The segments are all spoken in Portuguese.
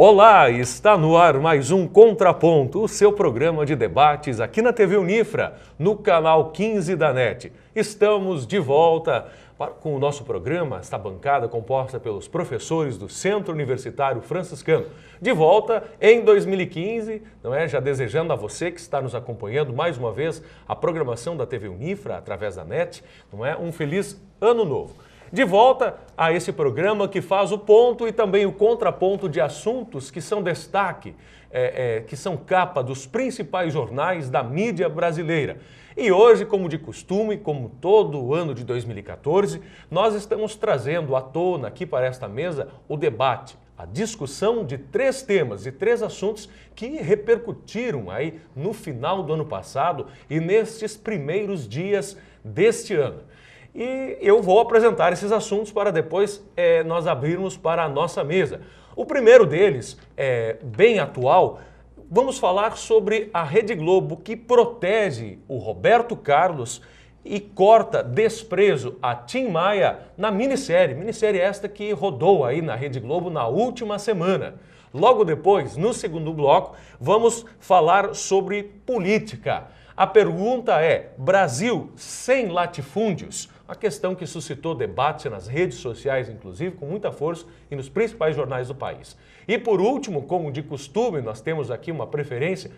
Olá, está no ar mais um Contraponto, o seu programa de debates aqui na TV Unifra, no canal 15 da NET. Estamos de volta com o nosso programa, esta bancada composta pelos professores do Centro Universitário Franciscano. De volta em 2015, não é? Já desejando a você que está nos acompanhando mais uma vez a programação da TV Unifra através da NET, não é? Um feliz ano novo. De volta a esse programa que faz o ponto e também o contraponto de assuntos que são destaque, que são capa dos principais jornais da mídia brasileira. E hoje, como de costume, como todo o ano de 2014, nós estamos trazendo à tona aqui para esta mesa o debate, a discussão de três temas e três assuntos que repercutiram aí no final do ano passado e nestes primeiros dias deste ano. E eu vou apresentar esses assuntos para depois nós abrirmos para a nossa mesa. O primeiro deles, bem atual, vamos falar sobre a Rede Globo que protege o Roberto Carlos e corta desprezo a Tim Maia na minissérie esta que rodou aí na Rede Globo na última semana. Logo depois, no segundo bloco, vamos falar sobre política. A pergunta é: Brasil sem latifúndios? A questão que suscitou debate nas redes sociais, inclusive, com muita força e nos principais jornais do país. E por último, como de costume, nós temos aqui uma preferência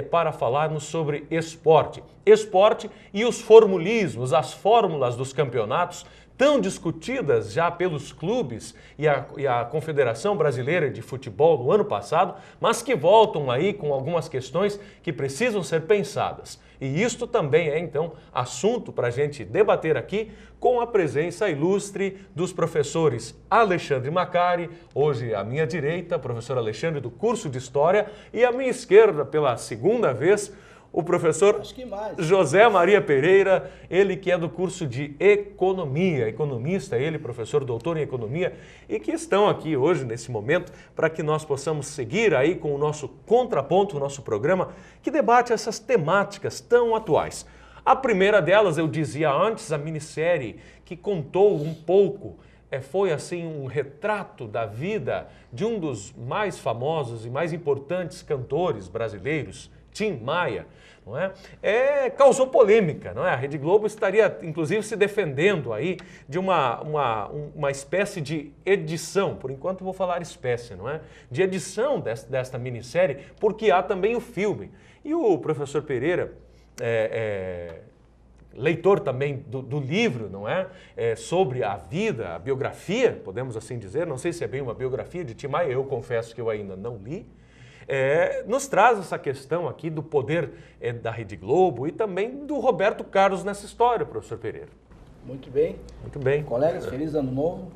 para falarmos sobre esporte. Esporte e os formulismos, as fórmulas dos campeonatos, tão discutidas já pelos clubes e a Confederação Brasileira de Futebol no ano passado, mas que voltam aí com algumas questões que precisam ser pensadas. E isto também é, então, assunto para a gente debater aqui com a presença ilustre dos professores Alexandre Macari, hoje à minha direita, professor Alexandre do curso de História, e à minha esquerda, pela segunda vez, o professor José Maria Pereira, ele que é do curso de Economia, economista, ele professor doutor em Economia, e que estão aqui hoje, nesse momento, para que nós possamos seguir aí com o nosso contraponto, o nosso programa, que debate essas temáticas tão atuais. A primeira delas, eu dizia antes, a minissérie que contou um pouco, foi assim um retrato da vida de um dos mais famosos e mais importantes cantores brasileiros, Tim Maia, não é? Causou polêmica, não é? A Rede Globo estaria, inclusive, se defendendo aí de uma espécie de edição, por enquanto vou falar espécie, não é? De edição desta minissérie, porque há também o filme. E o professor Pereira, leitor também do livro, não é? Sobre a vida, a biografia, podemos assim dizer, não sei se é bem uma biografia de Tim Maia, eu confesso que eu ainda não li, nos traz essa questão aqui do poder da Rede Globo e também do Roberto Carlos nessa história, professor Pereira. Muito bem. Muito bem. Colegas, feliz ano novo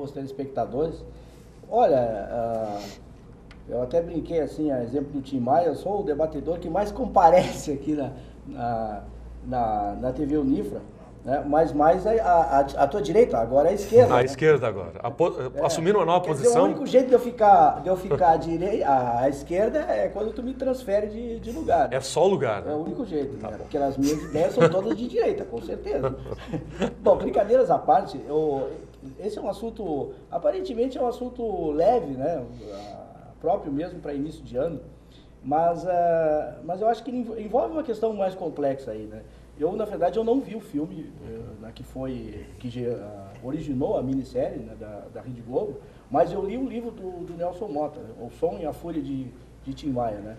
aos telespectadores. Olha, eu até brinquei assim, a exemplo do Tim Maia, eu sou o debatedor que mais comparece aqui na TV Unifra. Né? Mas mais a tua direita, agora é a esquerda. A esquerda agora. Assumindo uma nova posição. O único jeito de eu ficar à esquerda é quando tu me transfere de lugar. É só o lugar. É o único jeito, né? Porque as minhas ideias são todas de direita, com certeza. Bom, brincadeiras à parte, esse é um assunto, aparentemente é um assunto leve, né? Próprio mesmo para início de ano, mas eu acho que ele envolve uma questão mais complexa aí, né? Eu, na verdade, eu não vi o filme que originou a minissérie, né, da Rede Globo, mas eu li o livro do Nelson Motta, né, O Som e a Fúria de Tim Maia, né?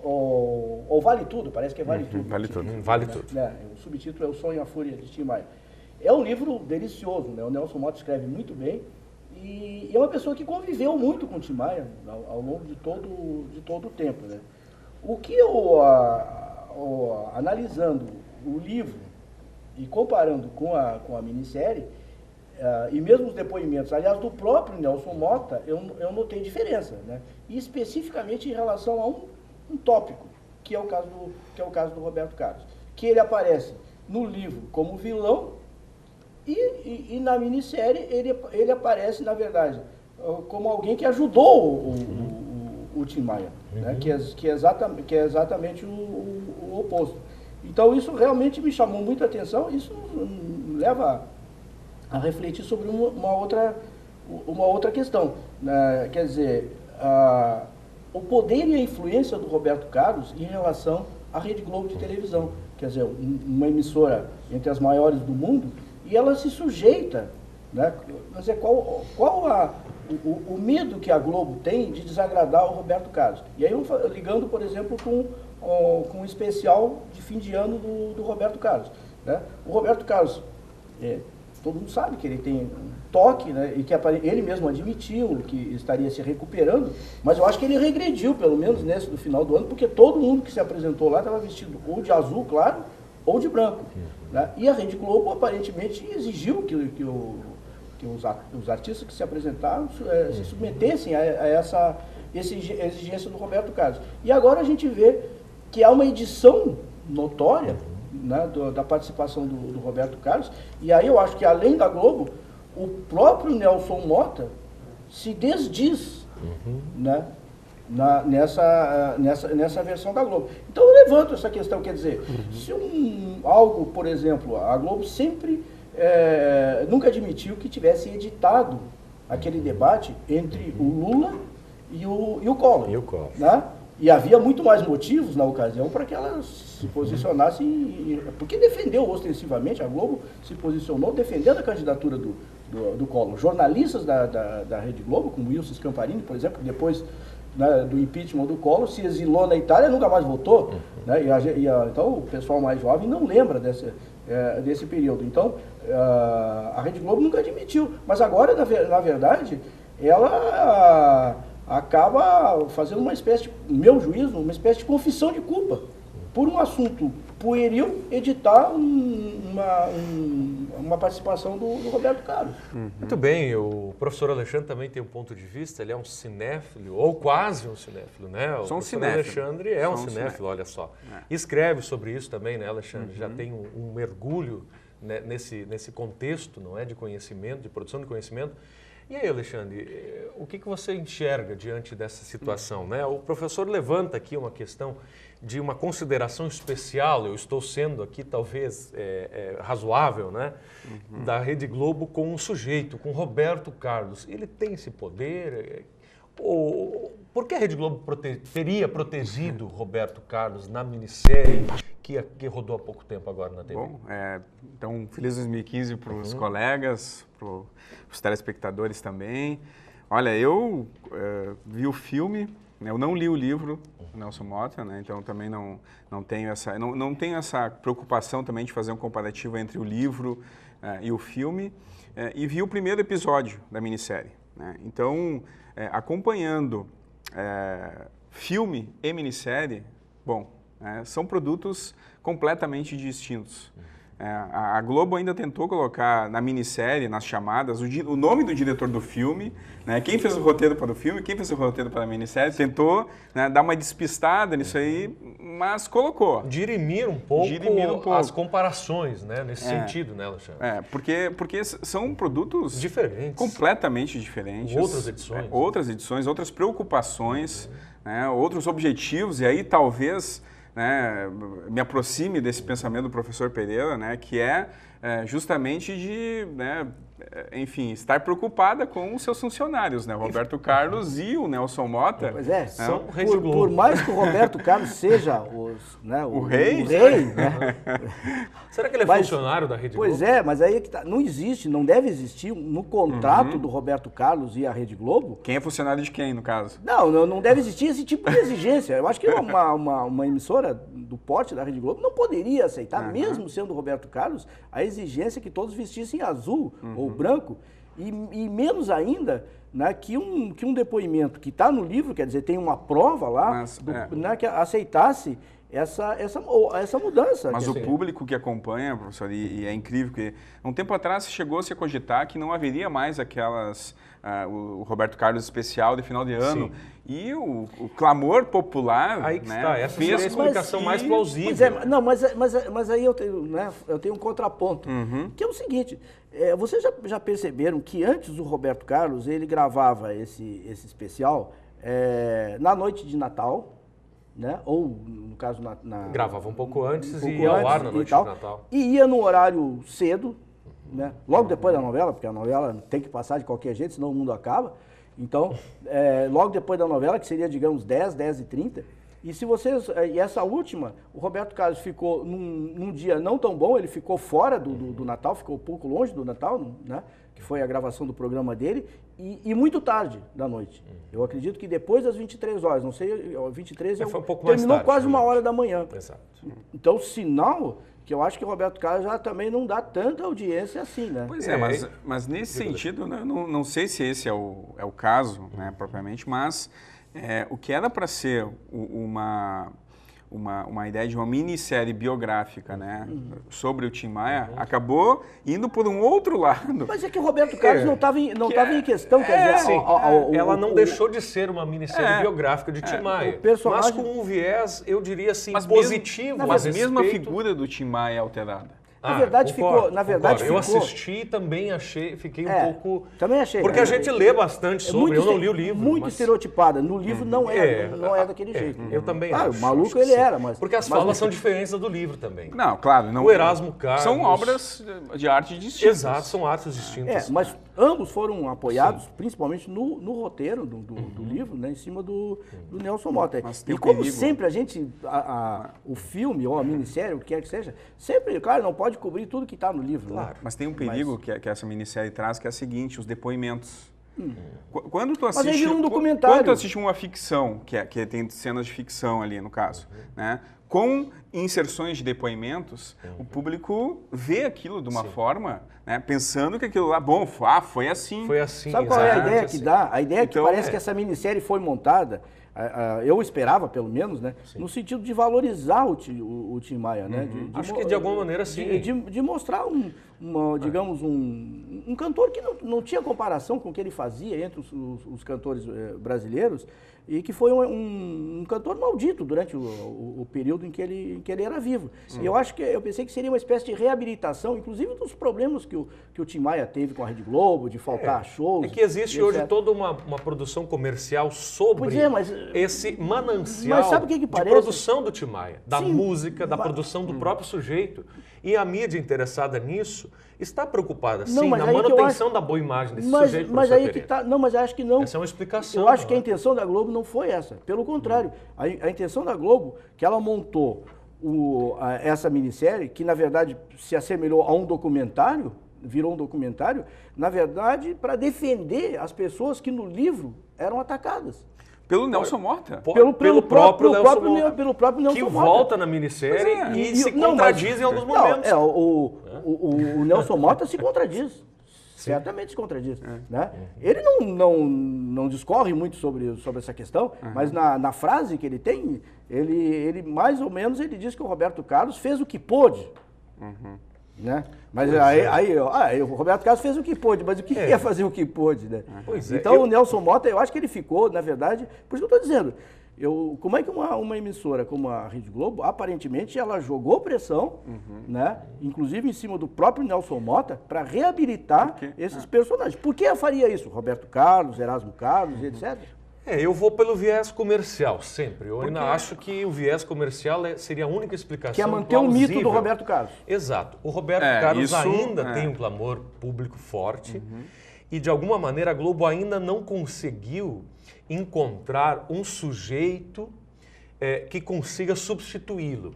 Ou Vale Tudo, parece que é Vale Tudo. Vale Tudo, Vale Tudo. O subtítulo é O Som e a Fúria de Tim Maia. É um livro delicioso, né? O Nelson Motta escreve muito bem e é uma pessoa que conviveu muito com o Tim Maia ao longo de todo o tempo, né? O que analisando o livro e comparando com a minissérie, e mesmo os depoimentos, aliás, do próprio Nelson Motta, eu notei diferença, né? E especificamente em relação a um tópico, que é o caso do Roberto Carlos, que ele aparece no livro como vilão e na minissérie ele aparece, na verdade, como alguém que ajudou o Tim Maia, né? Que é exatamente o oposto. Então isso realmente me chamou muita atenção, isso leva a refletir sobre uma outra questão, né? Quer dizer, o poder e a influência do Roberto Carlos em relação à Rede Globo de televisão. Quer dizer, uma emissora entre as maiores do mundo, e ela se sujeita, né? Quer dizer, qual o medo que a Globo tem de desagradar o Roberto Carlos. E aí eu ligando, por exemplo, com um especial de fim de ano do Roberto Carlos. Né? O Roberto Carlos, todo mundo sabe que ele tem um toque, né? E que ele mesmo admitiu que estaria se recuperando, mas eu acho que ele regrediu, pelo menos nesse do final do ano, porque todo mundo que se apresentou lá estava vestido ou de azul, claro, ou de branco. Né? E a Rede Globo aparentemente exigiu que os artistas que se apresentaram se submetessem a essa exigência do Roberto Carlos. E agora a gente vê que há uma edição notória, né, da participação do Roberto Carlos, e aí eu acho que além da Globo, o próprio Nelson Motta se desdiz, né, nessa versão da Globo. Então eu levanto essa questão, quer dizer, se algo, por exemplo, a Globo sempre nunca admitiu que tivesse editado aquele debate entre o Lula e o Collor. Né? E havia muito mais motivos na ocasião para que ela se posicionasse, porque defendeu ostensivamente, a Globo se posicionou defendendo a candidatura do Collor. Jornalistas da Rede Globo, como Wilson Scamparini, por exemplo, que depois, né, do impeachment do Collor, se exilou na Itália e nunca mais voltou. Né? Então o pessoal mais jovem não lembra desse período. Então a Rede Globo nunca admitiu. Mas agora, na verdade, ela acaba fazendo uma espécie, no meu juízo, uma espécie de confissão de culpa por um assunto pueril, editar uma participação do Roberto Carlos. Muito bem, o professor Alexandre também tem um ponto de vista, ele é um cinéfilo, ou quase um cinéfilo, né? O professor Alexandre é um cinéfilo, olha só. Escreve sobre isso também, né, Alexandre? Já tem um mergulho, né, nesse contexto, não é, de conhecimento, de produção de conhecimento. E aí, Alexandre, o que você enxerga diante dessa situação, né? O professor levanta aqui uma questão de uma consideração especial, eu estou sendo aqui talvez razoável, né? Da Rede Globo com um sujeito, com Roberto Carlos. Ele tem esse poder? Por que a Rede Globo teria protegido Roberto Carlos na minissérie que rodou há pouco tempo agora na TV? Bom, então, feliz 2015 para os colegas, para os telespectadores também. Olha, eu vi o filme, né, eu não li o livro do Nelson Motta, né, então também não tenho essa preocupação também de fazer um comparativo entre o livro e o filme, e vi o primeiro episódio da minissérie. Né, então, acompanhando filme e minissérie, bom, são produtos completamente distintos. A Globo ainda tentou colocar na minissérie, nas chamadas, o nome do diretor do filme, né, quem fez o roteiro para o filme, quem fez o roteiro para a minissérie, tentou, né, dar uma despistada nisso aí, mas colocou. Dirimir um pouco as comparações, né, nesse sentido, né, Alexandre? Porque são produtos diferentes, completamente diferentes. Outras edições, outras preocupações, né, outros objetivos, e aí talvez, né, me aproxime desse pensamento do professor Pereira, né, que justamente de, né, enfim, estar preocupada com os seus funcionários, né, o Roberto Carlos e o Nelson Motta. Pois são por mais que o Roberto Carlos seja o rei, né? Será que ele é funcionário da Rede Globo? Pois mas aí é que tá, não existe, não deve existir no contrato do Roberto Carlos e a Rede Globo. Quem é funcionário de quem, no caso? Não deve existir esse tipo de exigência. Eu acho que uma emissora do porte da Rede Globo não poderia aceitar, mesmo sendo o Roberto Carlos, a exigência que todos vestissem azul ou branco, e menos ainda, né, que um depoimento que está no livro, quer dizer, tem uma prova lá, né, que aceitasse essa mudança. Mas o público que acompanha, professor, e é incrível, que um tempo atrás chegou-se a cogitar que não haveria mais aquelas, o Roberto Carlos especial de final de ano. Sim. E o clamor popular, aí que está, essa seria a explicação mais plausível. Mas aí eu tenho um contraponto, que é o seguinte, vocês já perceberam que antes o Roberto Carlos, ele gravava esse especial na noite de Natal, né? Ou, no caso, gravava um pouco antes e ia ao ar na noite de Natal. E ia no horário cedo, né? Logo depois da novela, porque a novela tem que passar de qualquer jeito, senão o mundo acaba. Então, logo depois da novela, que seria, digamos, 10h30, e essa última, o Roberto Carlos ficou num dia não tão bom, ele ficou fora do Natal, ficou um pouco longe do Natal, né? Que foi a gravação do programa dele, e muito tarde da noite. Eu acredito que depois das 23 horas, não sei, 23 foi um pouco mais terminou tarde, quase 1h da manhã. Exato. Então, sinal que eu acho que o Roberto Carlos já também não dá tanta audiência assim, né? Pois é, mas nesse sentido, né, não sei se esse é o caso, né, propriamente, mas o que era para ser uma ideia de uma minissérie biográfica, né, sobre o Tim Maia, acabou indo por um outro lado. Mas é que o Roberto Carlos não estava em questão, quer dizer... Ela não deixou de ser uma minissérie biográfica de Tim Maia, mas com um viés, eu diria assim, positivo. Mas mesmo a figura do Tim Maia é alterada. Na verdade, concordo. Eu assisti e também fiquei um pouco... Também achei. Porque a gente lê bastante sobre, eu não li o livro. Muito estereotipada. No livro não é daquele jeito. Eu também acho. O maluco ele era, mas... Porque as falas são diferentes do livro também. Não, claro. O Erasmo Carlos... São obras de arte distintas. Exato, são artes distintas. Mas ambos foram apoiados, principalmente no roteiro do livro, né, em cima do Nelson Motta. E como sempre, a gente... o filme ou a minissérie, o que quer que seja, sempre, claro, não pode cobrir tudo que está no livro. Claro. Né? Mas tem um perigo que essa minissérie traz, que é o seguinte, os depoimentos. Quando tu assiste, mas aí vira um documentário. Quando tu assiste uma ficção, que tem cenas de ficção ali, no caso, né, com inserções de depoimentos, o público vê aquilo de uma forma, né, pensando que aquilo lá, foi assim. Foi assim. Sabe qual é a ideia que dá? A ideia é que parece que essa minissérie foi montada, eu esperava, pelo menos, né, no sentido de valorizar o Tim Maia, né? Acho que de alguma maneira sim. De mostrar digamos, um cantor que não tinha comparação com o que ele fazia entre os cantores brasileiros e que foi um cantor maldito durante o período em que ele era vivo. E eu pensei que seria uma espécie de reabilitação, inclusive dos problemas que o Tim Maia teve com a Rede Globo, de faltar shows. É que existe hoje toda uma produção comercial sobre esse manancial mas sabe o que parece? De produção do Tim Maia, da música, da produção do próprio sujeito. E a mídia interessada nisso está preocupada, sim, na manutenção da boa imagem desse sujeito. Mas aí que tá, não, mas acho que não. Essa é uma explicação. Eu acho que a intenção da Globo não foi essa. Pelo contrário, a intenção da Globo, que ela montou essa minissérie, que na verdade se assemelhou a um documentário, virou um documentário, na verdade, para defender as pessoas que no livro eram atacadas. Pelo Nelson Motta. Pelo próprio Nelson Motta. Pelo próprio Nelson que Motta. volta na minissérie e se contradiz em alguns momentos. O Nelson Motta se contradiz. Certamente se contradiz. Né? Ele não discorre muito sobre essa questão, mas na frase que ele tem, ele mais ou menos ele diz que o Roberto Carlos fez o que pôde. Né? Mas aí o Roberto Carlos fez o que pôde, mas o que ia fazer o que pôde, né? Então o Nelson Motta, eu acho que ele ficou, na verdade, por isso que eu estou dizendo, como é que uma emissora como a Rede Globo, aparentemente ela jogou pressão, né? Inclusive em cima do próprio Nelson Motta, para reabilitar esses personagens. Por que eu faria isso? Roberto Carlos, Erasmo Carlos, etc. Eu vou pelo viés comercial, sempre. Eu ainda acho que o viés comercial seria a única explicação que é manter o mito do Roberto Carlos. Exato. O Roberto Carlos ainda tem um clamor público forte e, de alguma maneira, a Globo ainda não conseguiu encontrar um sujeito que consiga substituí-lo.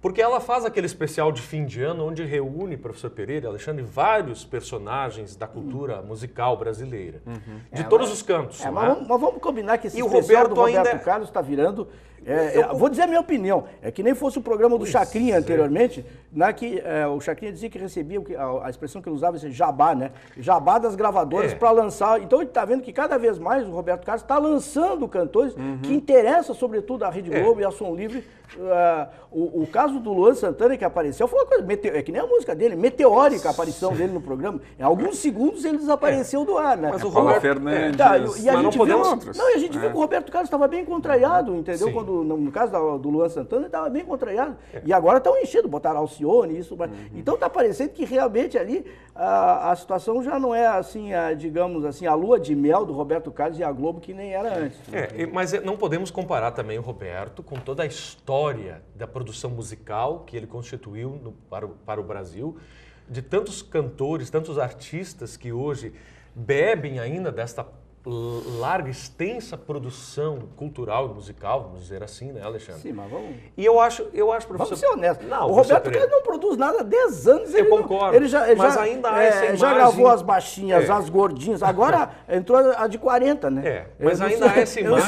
Porque ela faz aquele especial de fim de ano onde reúne, professor Pereira e Alexandre, vários personagens da cultura musical brasileira. De todos os cantos. Mas vamos combinar que esse especial do Roberto Carlos está virando... vou dizer a minha opinião. É que nem fosse o programa do Chacrinha anteriormente, que o Chacrinha dizia que recebia, a expressão que ele usava, esse jabá, né? Jabá das gravadoras para lançar. Então ele está vendo que cada vez mais o Roberto Carlos está lançando cantores que interessam, sobretudo, a Rede Globo e a Som Livre. O caso do Luan Santana que apareceu foi uma coisa, é que nem a música dele, meteórica a aparição dele no programa. Em alguns segundos ele desapareceu do ar, né? Mas o Roberto Fernandes... E a gente viu que o Roberto Carlos estava bem contrariado, entendeu? Quando, no caso do Luan Santana, ele estava bem contrariado. E agora estão enchendo, botaram Alcione, isso. Então está parecendo que realmente ali a situação já não é assim, digamos assim, a lua de mel do Roberto Carlos e a Globo que nem era antes. Mas não podemos comparar também o Roberto com toda a história da produção musical que ele constituiu para o Brasil, de tantos cantores, tantos artistas que hoje bebem ainda desta larga, extensa produção cultural e musical, vamos dizer assim, né, Alexandre? Sim, mas vamos... E eu acho, professor... Vamos ser honestos. Não, o Roberto Carlos não produz nada há 10 anos. Eu concordo, mas ainda há essa já imagem... gravou as baixinhas, as gordinhas, agora entrou a de 40, né? Mas ainda há essa imagem...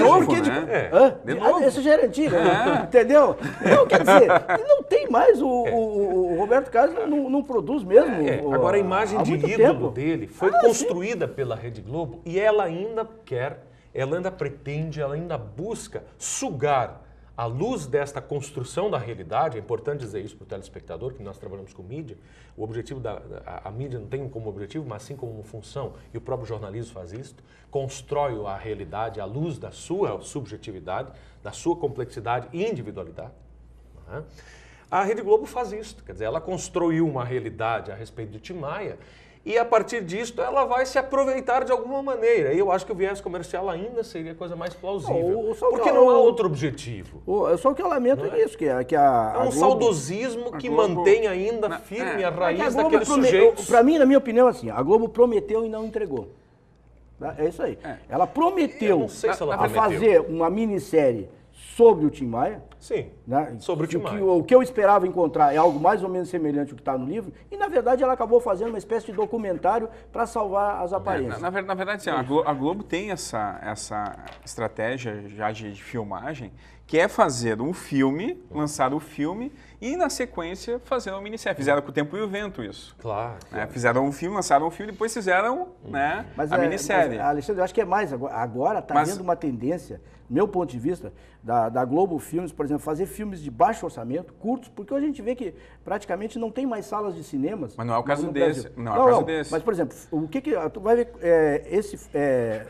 De novo. Essa já era antiga, entendeu? Não, quer dizer, não tem mais, o Roberto Carlos não produz mesmo. Agora a imagem de ídolo dele foi construída pela Rede Globo e ela ainda pretende, ela ainda busca sugar à luz desta construção da realidade. É importante dizer isso para o telespectador, que nós trabalhamos com mídia. O objetivo a mídia não tem como objetivo, mas sim como função, e o próprio jornalismo faz isso, constrói a realidade à luz da sua subjetividade, da sua complexidade e individualidade. Né? A Rede Globo faz isso, quer dizer, ela construiu uma realidade a respeito de Tim Maia, e a partir disso ela vai se aproveitar de alguma maneira. E eu acho que o viés comercial ainda seria a coisa mais plausível. Porque não há outro objetivo. Só o que eu lamento é isso, que a é um Globo, saudosismo que Globo, mantém ainda firme a raiz daqueles sujeitos. Para mim, na minha opinião, assim, a Globo prometeu e não entregou. É isso aí. Ela prometeu fazer uma minissérie sobre o Tim Maia. Sim, né? Sobre o Tim Maia. O que eu esperava encontrar é algo mais ou menos semelhante ao que está no livro, e na verdade ela acabou fazendo uma espécie de documentário para salvar as aparências. Na verdade, sim, a Globo tem essa estratégia já de filmagem, que é fazer um filme, lançar o filme e, na sequência, fazer uma minissérie. Fizeram com o Tempo e o Vento isso. Claro. Fizeram um filme, lançaram um filme, depois fizeram a minissérie. Mas, Alexandre, eu acho que é mais. Agora está havendo uma tendência, do meu ponto de vista, da Globo Filmes, por exemplo, fazer filmes de baixo orçamento, curtos, porque hoje a gente vê que praticamente não tem mais salas de cinemas. Mas não é o caso desse. Não é o caso desse. Mas, por exemplo, o que tu vai ver,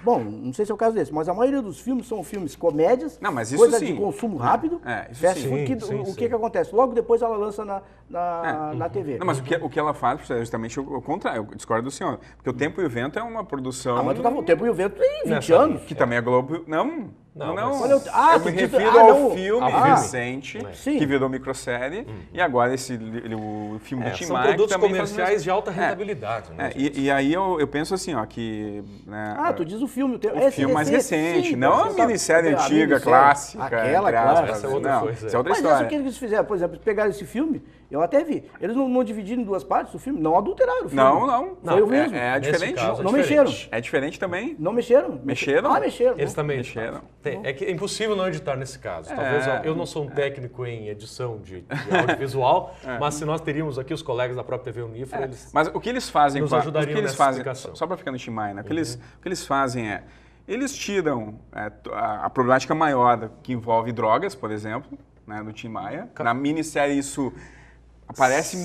bom, não sei se é o caso desse, mas a maioria dos filmes são filmes comédias, não, mas isso coisa sim. de consumo rápido, isso sim. O que acontece? Logo depois ela lança na TV. Não, mas o que ela faz é justamente o contrário. Eu discordo do senhor. Porque o Tempo e o Vento é uma produção... Mas o Tempo e o Vento tem 20 anos. Que também a Globo... Não. Eu me refiro ao filme recente, que virou microsérie, e agora o filme do Tim Maia. São produtos comerciais de alta rentabilidade. Né? E aí eu penso assim, ó, que... Né, tu diz o filme. O filme mais recente, não a minissérie antiga, clássica. Aquela clássica. Essa é outra coisa. Essa é outra mas história. Mas o que eles fizeram? Por exemplo, pegaram esse filme, eu até vi, eles não dividiram em duas partes o filme, não adulteraram o filme. Não. Foi o mesmo. É diferente. Caso, não mexeram. É diferente também. Não mexeram? Mexeram? Mexeram. Eles também mexeram. É que é impossível não editar nesse caso. Talvez eu não sou um técnico em edição de audiovisual, mas se nós teríamos aqui os colegas da própria TV Unifra, eles mas o que eles fazem, nos ajudariam nessa explicação. Só para ficar no Tim Maia, né? O que eles fazem eles tiram a problemática maior que envolve drogas, por exemplo, né, do Tim Maia. Na minissérie isso aparece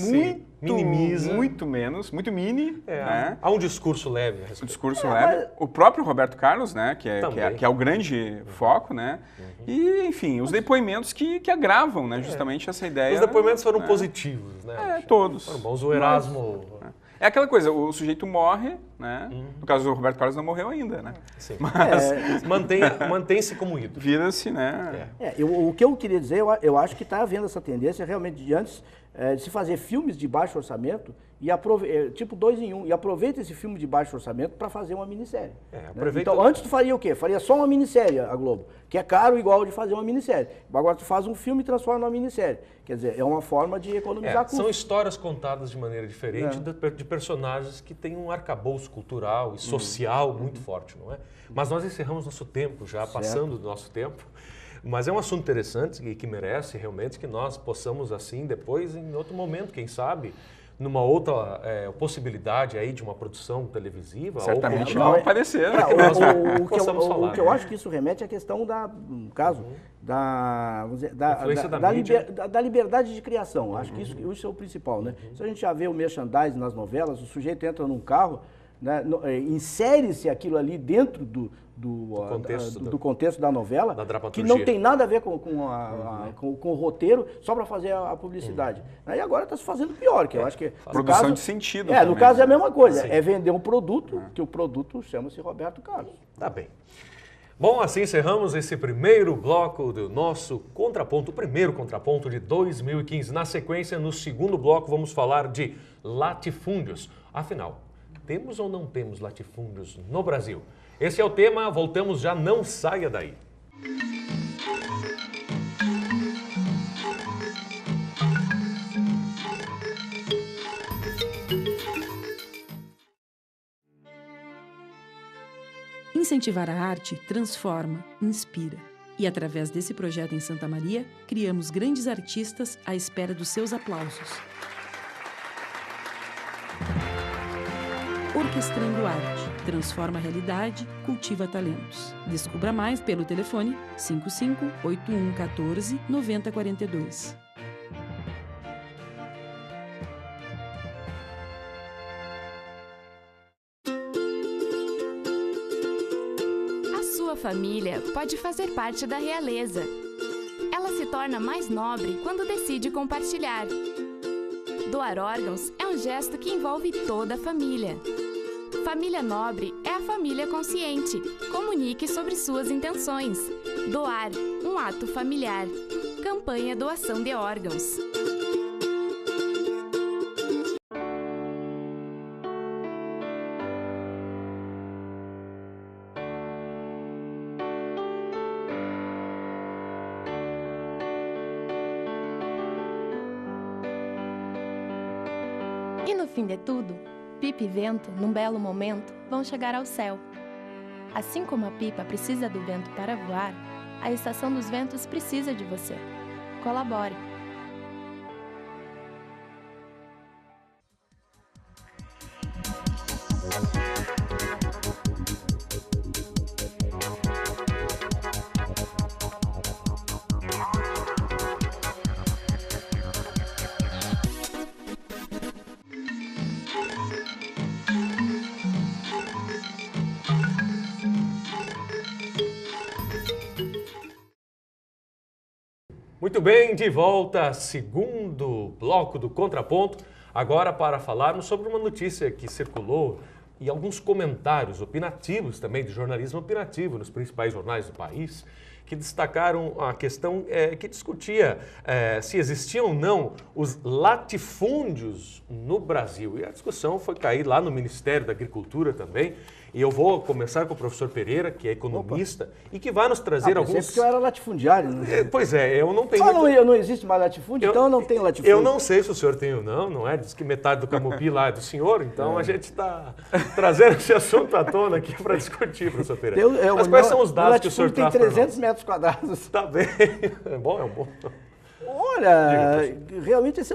minimiza. muito menos, muito mini. Né? Há um discurso leve. O discurso leve. O próprio Roberto Carlos, né, que é o grande foco, né? E, enfim, os depoimentos que agravam, né, justamente essa ideia. Os depoimentos foram positivos, né? Todos. Foram bons. O Erasmo... É aquela coisa, o sujeito morre, né? No caso do Roberto Carlos não morreu ainda, né? Sim. Mantém-se como ídolo. Vira-se, né? O que eu queria dizer, eu acho que está havendo essa tendência realmente de antes de se fazer filmes de baixo orçamento, tipo 2 em 1, e aproveita esse filme de baixo orçamento para fazer uma minissérie. Então, antes tu faria o quê? Faria só uma minissérie, a Globo, que é caro igual de fazer uma minissérie. Agora tu faz um filme e transforma numa minissérie. Quer dizer, é uma forma de economizar custos. São histórias contadas de maneira diferente de personagens que têm um arcabouço cultural e social muito forte, não é? Mas nós encerramos nosso tempo já, passando do nosso tempo. Mas é um assunto interessante e que merece realmente que nós possamos, assim, depois, em outro momento, quem sabe, numa outra possibilidade aí de uma produção televisiva. Certamente vão aparecer. O que eu acho que isso remete à questão no caso, da liberdade de criação. Acho que isso é o principal, né? Se a gente já vê o merchandising nas novelas, o sujeito entra num carro, né, insere-se aquilo ali dentro do contexto da novela, que não tem nada a ver com o roteiro, só para fazer a publicidade. E agora está se fazendo pior, que eu acho que... Produção de sentido. No caso é a mesma coisa, é vender um produto, que o produto chama-se Roberto Carlos. Tá bem. Bom, assim encerramos esse primeiro bloco do nosso Contraponto, o primeiro Contraponto de 2015. Na sequência, no segundo bloco, vamos falar de latifúndios. Afinal, temos ou não temos latifúndios no Brasil? Esse é o tema, voltamos já, não saia daí. Incentivar a arte transforma, inspira. E através desse projeto em Santa Maria, criamos grandes artistas à espera dos seus aplausos. Orquestrando Arte. Transforma a realidade, cultiva talentos. Descubra mais pelo telefone 55 8114 9042. Sua família pode fazer parte da realeza. Ela se torna mais nobre quando decide compartilhar. Doar órgãos é um gesto que envolve toda a família. Família nobre é a família consciente. Comunique sobre suas intenções. Doar, um ato familiar. Campanha Doação de Órgãos. E no fim de tudo, pipa e vento, num belo momento, vão chegar ao céu. Assim como a pipa precisa do vento para voar, a Estação dos Ventos precisa de você. Colabore! Muito bem, de volta, segundo bloco do Contraponto, agora para falarmos sobre uma notícia que circulou e alguns comentários opinativos também de jornalismo opinativo nos principais jornais do país, que destacaram a questão que discutia se existiam ou não os latifúndios no Brasil. E a discussão foi cair lá no Ministério da Agricultura também. E eu vou começar com o professor Pereira, que é economista, e que vai nos trazer alguns... Porque eu era latifundiário. Né? Pois é, eu não tenho... Não existe mais latifúndio, então eu não tenho latifúndio. Eu não sei se o senhor tem ou não é? Diz que metade do Camopi lá é do senhor, então a gente está trazendo esse assunto à tona aqui para discutir, professor Pereira. Mas quais são os dados que o senhor traz para nós? Tem 300 metros quadrados. Tá bem, é bom. Olha, realmente esse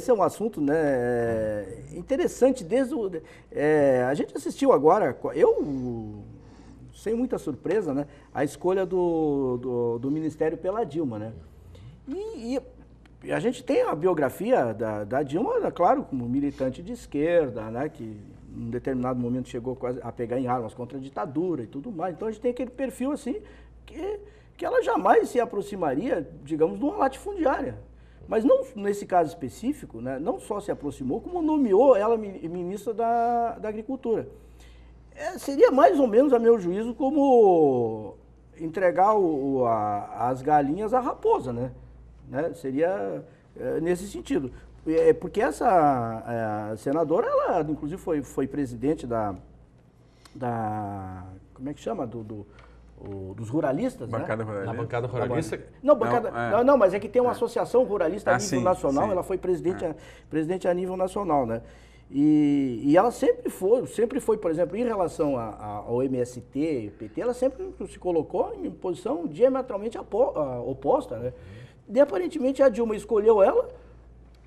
é um assunto, né, interessante. A gente assistiu agora, eu, sem muita surpresa, né, a escolha do Ministério pela Dilma. Né? E a gente tem a biografia da Dilma, claro, como militante de esquerda, né, que em um determinado momento chegou quase a pegar em armas contra a ditadura e tudo mais. Então a gente tem aquele perfil assim que ela jamais se aproximaria, digamos, de uma latifundiária. Mas não nesse caso específico, né, não só se aproximou, como nomeou ela ministra da Agricultura. Seria mais ou menos, a meu juízo, como entregar as galinhas à raposa, né? Seria nesse sentido. Porque essa senadora, ela inclusive foi presidente da como é que chama? Dos ruralistas, bancada, né? Ruralista. Na bancada ruralista? Não, mas é que tem uma associação ruralista a nível nacional, sim. Ela foi presidente a nível nacional, né? E ela sempre foi, por exemplo, em relação ao MST, PT, ela sempre se colocou em posição diametralmente oposta, né? E aparentemente a Dilma escolheu ela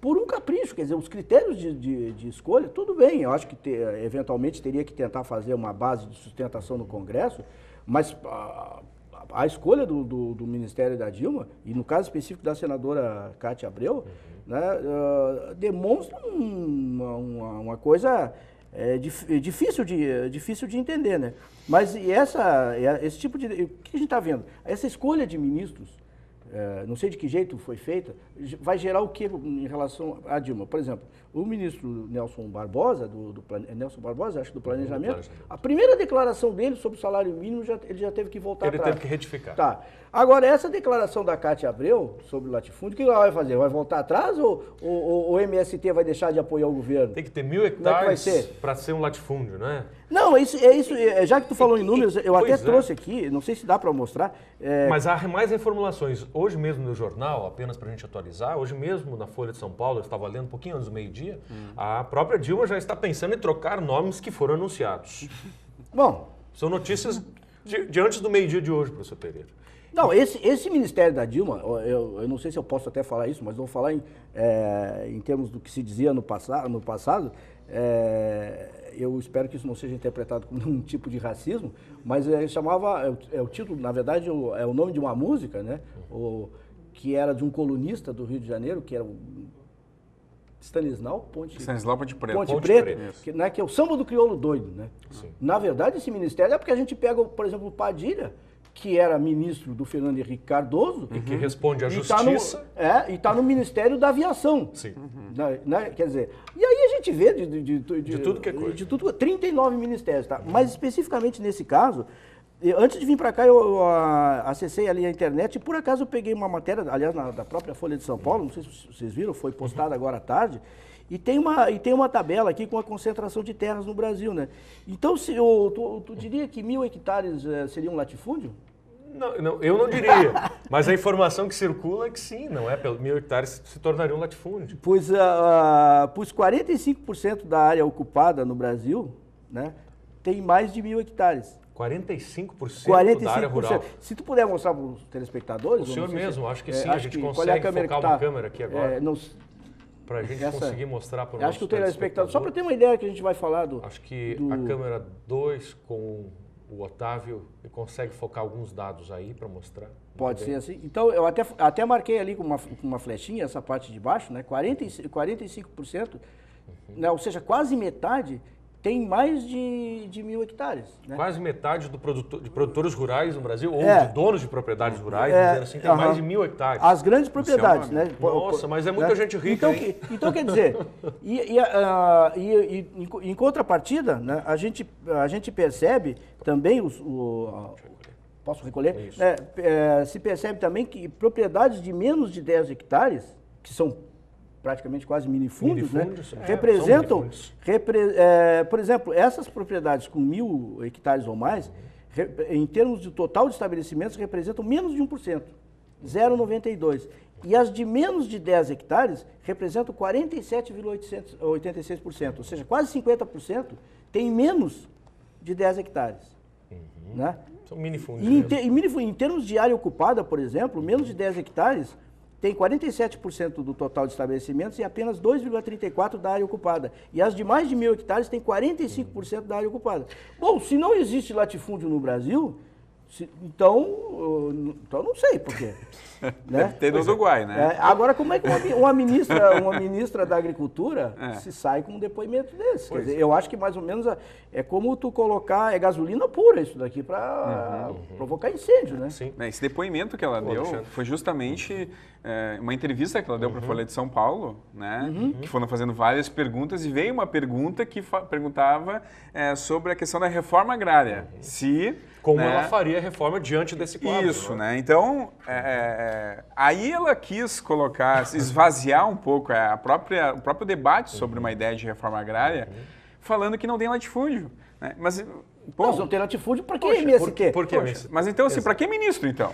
por um capricho, quer dizer, os critérios de escolha, tudo bem, eu acho que eventualmente teria que tentar fazer uma base de sustentação no Congresso, mas a escolha do Ministério da Dilma, e no caso específico da senadora Cátia Abreu, né, demonstra uma coisa difícil de entender, né? Mas esse tipo de... O que a gente está vendo? Essa escolha de ministros, não sei de que jeito foi feita, vai gerar o que em relação à Dilma? Por exemplo, o ministro Nelson Barbosa, Nelson Barbosa, acho, do Planejamento, a primeira declaração dele sobre o salário mínimo, ele já teve que voltar atrás. Ele teve que retificar. Tá. Agora, essa declaração da Cátia Abreu sobre o latifúndio, o que ela vai fazer? Vai voltar atrás ou o MST vai deixar de apoiar o governo? Tem que ter 1.000 hectares para ser um latifúndio, não é? Não, já que tu falou em números, eu até trouxe aqui, não sei se dá para mostrar. Mas há mais informações. Hoje mesmo no jornal, apenas para a gente atualizar, hoje mesmo na Folha de São Paulo, eu estava lendo um pouquinho antes do meio-dia, a própria Dilma já está pensando em trocar nomes que foram anunciados. Bom... São notícias de antes do meio-dia de hoje, professor Pereira. Não, esse ministério da Dilma, eu não sei se eu posso até falar isso, mas vou falar em termos do que se dizia no passado, eu espero que isso não seja interpretado como um tipo de racismo, mas o título, na verdade, é o nome de uma música, né? Que era de um colunista do Rio de Janeiro, que era o Stanislau Ponte Preta, que é o samba do crioulo doido, né? Sim. Na verdade, esse ministério é porque a gente pega, por exemplo, o Padilha, que era ministro do Fernando Henrique Cardoso. E que responde à justiça. E está no Ministério da Aviação. Sim. Né? Quer dizer, e aí a gente vê de tudo que é coisa. De tudo, 39 ministérios, tá? Mas especificamente nesse caso, antes de vir para cá, eu acessei ali a internet e por acaso eu peguei uma matéria, aliás, da própria Folha de São Paulo, não sei se vocês viram, foi postada agora à tarde, e tem uma tabela aqui com a concentração de terras no Brasil, né? Então, tu diria que 1.000 hectares seria um latifúndio? Não, eu não diria, mas a informação que circula é que sim, não é? 1.000 hectares se tornaria um latifúndio. Pois 45% da área ocupada no Brasil, né, tem mais de 1.000 hectares. 45% da área rural. Se tu puder mostrar para os telespectadores... O senhor mesmo, acho que sim, a gente consegue focar uma câmera aqui agora. Para a gente conseguir mostrar para o nosso acho que o telespectador, só para ter uma ideia que a gente vai falar Acho que a câmera 2 com o Otávio consegue focar alguns dados aí para mostrar. Pode ser assim. Então, eu até marquei ali com uma flechinha essa parte de baixo, né? 45%, né? Ou seja, quase metade tem mais de 1.000 hectares. Né? Quase metade de produtores rurais no Brasil, ou de donos de propriedades rurais, dizendo assim, tem mais de 1.000 hectares. As grandes propriedades, né? Nossa, mas é muita gente rica, então, quer dizer, em contrapartida, né, a gente percebe também, posso recolher? Se percebe também que propriedades de menos de 10 hectares, que são praticamente quase minifúndios, né? Representam, por exemplo, essas propriedades com 1.000 hectares ou mais, em termos de total de estabelecimentos, representam menos de 1%, 0,92%. E as de menos de 10 hectares representam 47,86%, ou seja, quase 50% tem menos de 10 hectares. Né? São minifúndios. Em termos de área ocupada, por exemplo, menos de 10 hectares tem 47% do total de estabelecimentos e apenas 2,34% da área ocupada. E as de mais de 1.000 hectares têm 45% da área ocupada. Bom, se não existe latifúndio no Brasil, então não sei por quê. Né? Deve ter no Uruguai, né? Agora, como é que uma ministra da Agricultura se sai com um depoimento desse? Quer dizer, eu acho que mais ou menos é como tu colocar, gasolina pura isso daqui para provocar incêndio, né? Sim. Esse depoimento que ela deu foi justamente uma entrevista que ela deu para a Folha de São Paulo, né? Que foram fazendo várias perguntas e veio uma pergunta que perguntava sobre a questão da reforma agrária. Como ela faria a reforma diante desse quadro. Isso, né? Então, aí ela quis esvaziar um pouco o próprio debate sobre uma ideia de reforma agrária, falando que não tem latifúndio. Né? Mas, bom, não tem latifúndio, para que MST? Por que MST? Mas então, assim, para que ministro, então?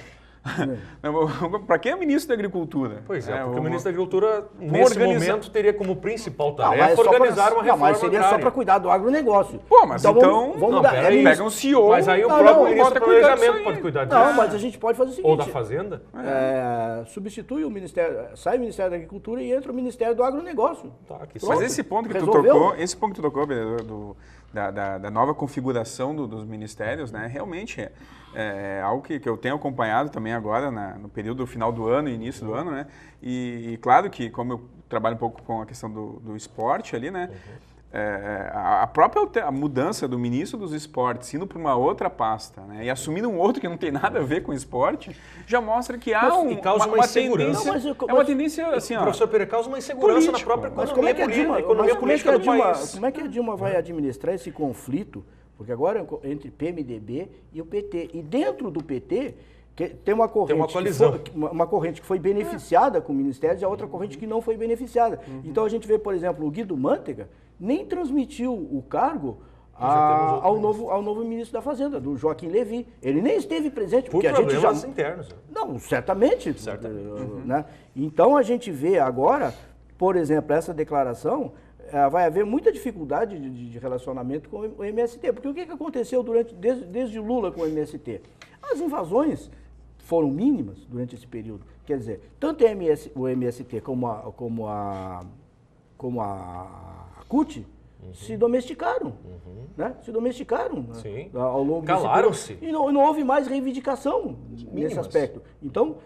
Para quem é ministro da Agricultura? Pois porque o ministro da Agricultura, nesse momento, teria como principal tarefa organizar uma reforma mas seria agrária. Só para cuidar do agronegócio. Pô, mas então pega um CEO. Mas aí o próprio ministro do Planejamento pode cuidar disso. Não, mas a gente pode fazer o seguinte. Ou da Fazenda. Substitui o Ministério, sai o Ministério da Agricultura e entra o Ministério do Agronegócio. Mas esse ponto que tu tocou, da nova configuração dos ministérios, né, realmente é algo que eu tenho acompanhado também agora no período final do ano e início do ano, né? E claro que, como eu trabalho um pouco com a questão do esporte ali, né? a própria a mudança do ministro dos esportes indo para uma outra pasta, né, e assumindo um outro que não tem nada a ver com esporte, já mostra que há e causa uma insegurança. Tendência, é uma tendência assim, professor Pereira, causa uma insegurança político. na própria Mas como é que a Dilma, do país. Como é que a Dilma vai administrar esse conflito? Porque agora é entre PMDB e o PT. E dentro do PT tem uma corrente, uma coalizão. uma corrente que foi beneficiada com o Ministério e a outra corrente que não foi beneficiada. Então a gente vê, por exemplo, o Guido Mantega nem transmitiu o cargo ao novo ministro da Fazenda, do Joaquim Levy. Ele nem esteve presente. Por porque problemas a gente internos. Não, certamente. Né? Então a gente vê agora, por exemplo, essa declaração, vai haver muita dificuldade de relacionamento com o MST. Porque o que aconteceu desde Lula com o MST? As invasões foram mínimas durante esse período. Quer dizer, tanto o MST como a CUT se domesticaram. Né? Se domesticaram. Sim. Ao longo Calaram-se. E não houve mais reivindicação nesse aspecto. Então,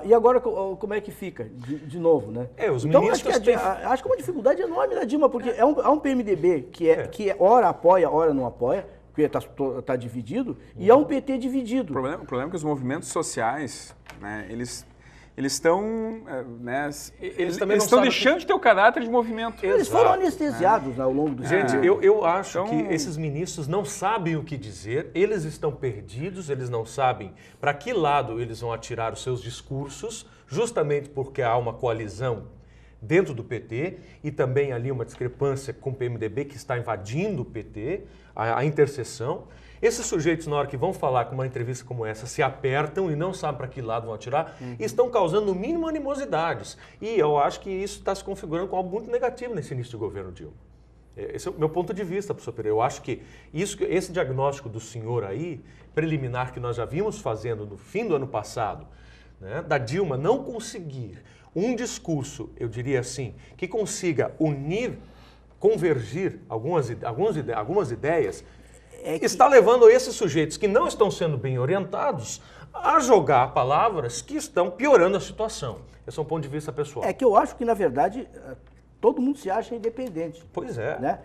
e agora como é que fica? De novo, né? Os então, ministros acho que é uma dificuldade enorme da Dilma, porque há um PMDB que ora apoia, ora não apoia, porque está dividido, e há um PT dividido. O problema é que os movimentos sociais, né, eles estão, né, eles estão deixando de ter o caráter de movimento. Eles foram anestesiados ao longo do Gente, eu acho que esses ministros não sabem o que dizer, eles estão perdidos, eles não sabem para que lado eles vão atirar os seus discursos, justamente porque há uma coalizão dentro do PT e também ali uma discrepância com o PMDB que está invadindo o PT, a interseção. Esses sujeitos, na hora que vão falar com uma entrevista como essa, se apertam e não sabem para que lado vão atirar e estão causando no mínimo animosidades. E eu acho que isso está se configurando com algo muito negativo nesse início de governo Dilma. Esse é o meu ponto de vista, professor Pereira. Eu acho que esse diagnóstico do senhor aí, preliminar, que nós já vimos fazendo no fim do ano passado, né, da Dilma não conseguir um discurso, eu diria assim, que consiga unir, convergir algumas ideias, está levando esses sujeitos que não estão sendo bem orientados a jogar palavras que estão piorando a situação. Esse é um ponto de vista pessoal. É que eu acho que, na verdade, todo mundo se acha independente. Pois é. Né?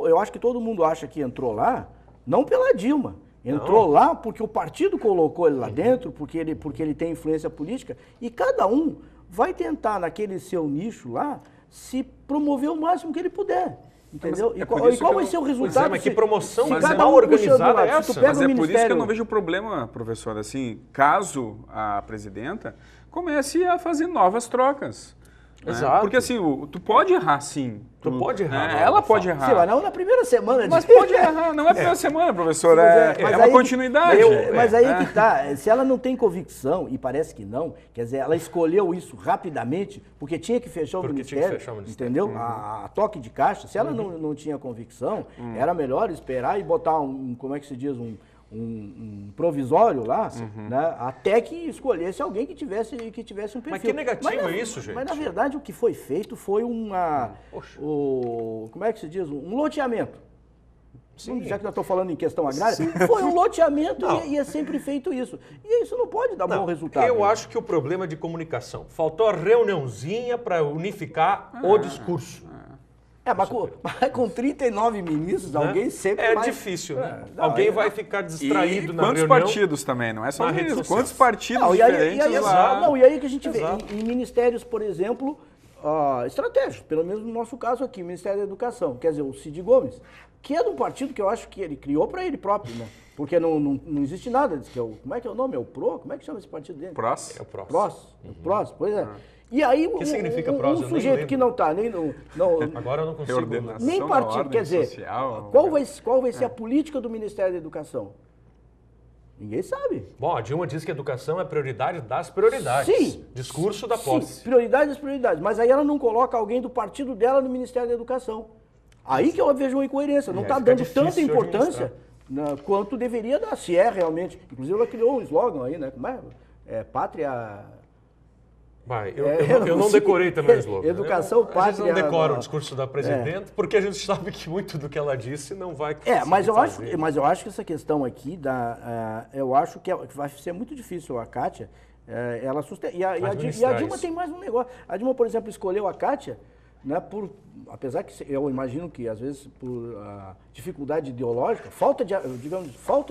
Eu acho que todo mundo acha que entrou lá, não pela Dilma. Entrou lá porque o partido colocou ele lá dentro, porque ele tem influência política, e cada um vai tentar, naquele seu nicho lá, se promover o máximo que ele puder. Entendeu? E qual vai ser o resultado? Mas que promoção cada mal organizada é essa? Mas é por isso que eu não vejo problema, professor, assim, caso a presidenta comece a fazer novas trocas. Exato. Porque assim, tu pode errar, sim. Tu pode errar. Ela pode errar. Sim, mas não na primeira semana. Mas pode errar, não é a primeira semana, professor, é uma continuidade. Mas aí que tá, se ela não tem convicção, e parece que não, quer dizer, ela escolheu isso rapidamente, porque tinha que fechar o ministério, entendeu? A toque de caixa, se ela não tinha convicção, era melhor esperar e botar como é que se diz, um provisório lá, né, até que escolhesse alguém que tivesse um perfil. Mas que negativo é isso, gente? Mas, na verdade, o que foi feito foi como é que se diz? Um loteamento. Sim. Já que nós estamos falando em questão agrária, foi um loteamento e é sempre feito isso. E isso não pode dar bom resultado. Eu acho que o problema é de comunicação. Faltou a reuniãozinha para unificar o discurso. Mas com 39 ministros, alguém sempre vai... É difícil, né? Alguém vai ficar distraído na reunião. Quantos partidos também, não é só isso. Quantos partidos diferentes lá. E aí que a gente vê, em ministérios, por exemplo, estratégicos, pelo menos no nosso caso aqui, Ministério da Educação, quer dizer, o Cid Gomes, que é de um partido que eu acho que ele criou para ele próprio, né? Porque não existe nada, como é que é o nome? É o PRO? Como é que chama esse partido dele? PROS. É o PROS. PROS, pois é. E aí, que significa PROS? Um sujeito que não está nem no... Agora eu não consigo... Nem partido, quer dizer, social, qual vai ser a política do Ministério da Educação? Ninguém sabe. Bom, a Dilma diz que a educação é prioridade das prioridades. Sim. Discurso da posse. Sim, prioridade das prioridades. Mas aí ela não coloca alguém do partido dela no Ministério da Educação. Aí que eu vejo uma incoerência. Não está dando tanta importância quanto deveria dar, se é realmente. Inclusive ela criou um slogan aí, né? Como é? Pátria... Eu não decorei também o slogan. Educação, pátria... A gente não decora o discurso da presidenta, porque a gente sabe que muito do que ela disse não vai conseguir mas eu acho que essa questão aqui, eu acho que vai ser muito difícil a Kátia, ela sustentar. E a Dilma tem mais um negócio. A Dilma, por exemplo, escolheu a Kátia né, apesar que eu imagino que, às vezes, por dificuldade ideológica, falta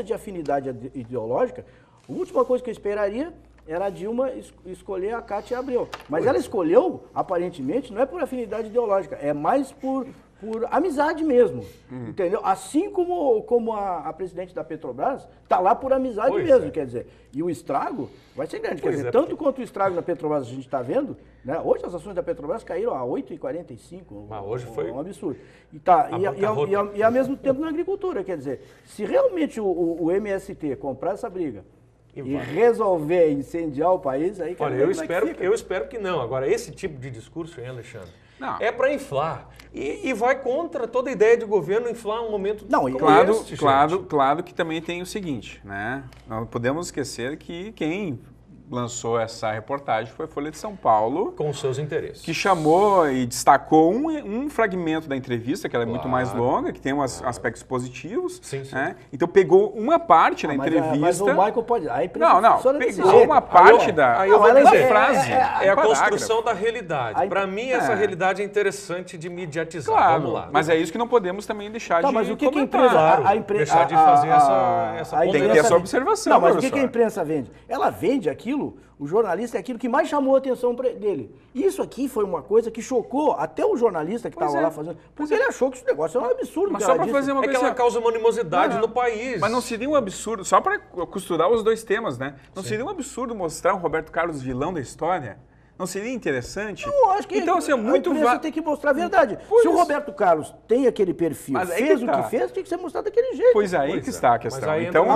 de afinidade ideológica, a última coisa que eu esperaria era a Dilma escolher a Cátia Abreu. Mas ela escolheu, aparentemente, não é por afinidade ideológica, é mais por amizade mesmo, entendeu? Assim como a presidente da Petrobras está lá por amizade mesmo, quer dizer. E o estrago vai ser grande, quer dizer, tanto quanto o estrago da Petrobras a gente está vendo, né? Hoje as ações da Petrobras caíram a 8,45, hoje foi um absurdo. E ao mesmo tempo na agricultura, quer dizer, se realmente o MST comprar essa briga e resolver incendiar o país, aí... Olha, eu espero que não. Agora, esse tipo de discurso, hein, Alexandre? Não. É para inflar. E vai contra toda a ideia de governo inflar um momento Claro que também tem o seguinte, né? Não podemos esquecer que quem lançou essa reportagem foi a Folha de São Paulo. Com seus interesses. Que chamou e destacou um fragmento da entrevista, que ela é muito mais longa, que tem uns aspectos positivos. Sim, sim. Né? Então pegou uma parte da entrevista... Mas o Michael pode... pegou uma parte da frase. É a construção da realidade. Para mim, essa realidade é interessante de mediatizar. Claro, vamos lá. mas é isso que não podemos também deixar de mas o que comentar. a imprensa... Deixar de fazer essa Tem que ter essa observação, mas o que a imprensa vende? Ela vende aquilo, o jornalista é aquilo que mais chamou a atenção dele. Isso aqui foi uma coisa que chocou até o jornalista que estava lá fazendo, porque ele achou que esse negócio era um absurdo. Mas só para fazer uma coisa... que ela causa uma animosidade no país. Mas não seria um absurdo, só para costurar os dois temas, né? Não seria um absurdo mostrar o Roberto Carlos vilão da história? Não seria interessante? Eu acho que então, assim, a imprensa tem que mostrar a verdade. Se o Roberto Carlos tem aquele perfil, fez o que fez, tem que ser mostrado daquele jeito. Pois aí que está a questão. Então,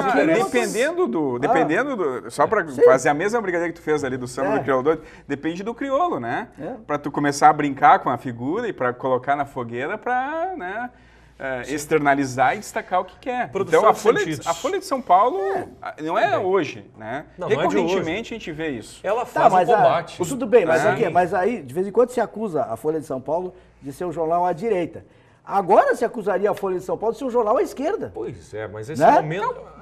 dependendo do... Só para fazer a mesma brincadeira que tu fez ali do samba do crioulo doido, depende do crioulo, né? Para tu começar a brincar com a figura e para colocar na fogueira para, né, externalizar e destacar o que quer. Produção então, a Folha de São Paulo não é hoje, né? Não, recorrentemente a gente vê isso. Ela faz o combate. Tudo bem, mas aí, de vez em quando, se acusa a Folha de São Paulo de ser um jornal à direita. Agora se acusaria a Folha de São Paulo de ser um jornal à esquerda. Pois é, mas esse momento...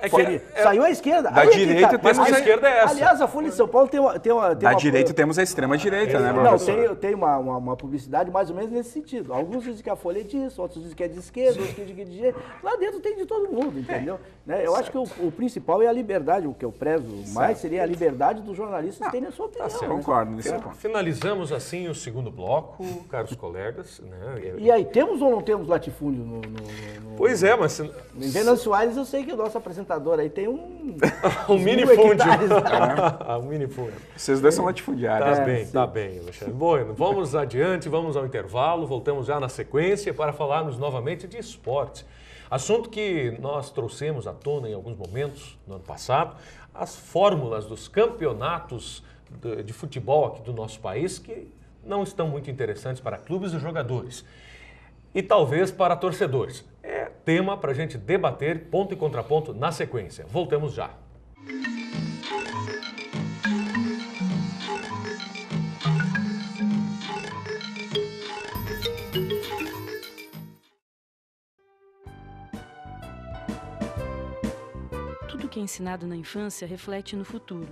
Saiu à esquerda. Da direita temos a esquerda é essa. Aliás, a Folha de São Paulo tem uma da direita temos a extrema-direita, né, professor? Não, tem uma publicidade mais ou menos nesse sentido. Alguns dizem que a Folha é disso, outros dizem que é de esquerda, outros dizem que é de direita. Lá dentro tem de todo mundo, entendeu? Eu acho que o principal é a liberdade. O que eu prezo mais seria a liberdade dos jornalistas terem a sua opinião. Concordo nesse ponto. Finalizamos assim o segundo bloco, caros colegas. Né? E aí, temos ou não temos latifúndio no... Pois é, mas... Em Venâncio Aires eu sei que o nosso apresentador aí tem um minifúndio. Um minifúndio. Vocês dois são latifundiários. Tá bem, Alexandre. Bom, vamos adiante, vamos ao intervalo, voltamos já na sequência para falarmos novamente de esporte. Assunto que nós trouxemos à tona em alguns momentos no ano passado, as fórmulas dos campeonatos de futebol aqui do nosso país que não estão muito interessantes para clubes e jogadores. E talvez para torcedores. É tema para a gente debater, ponto e contraponto, na sequência. Voltamos já. Tudo que é ensinado na infância reflete no futuro.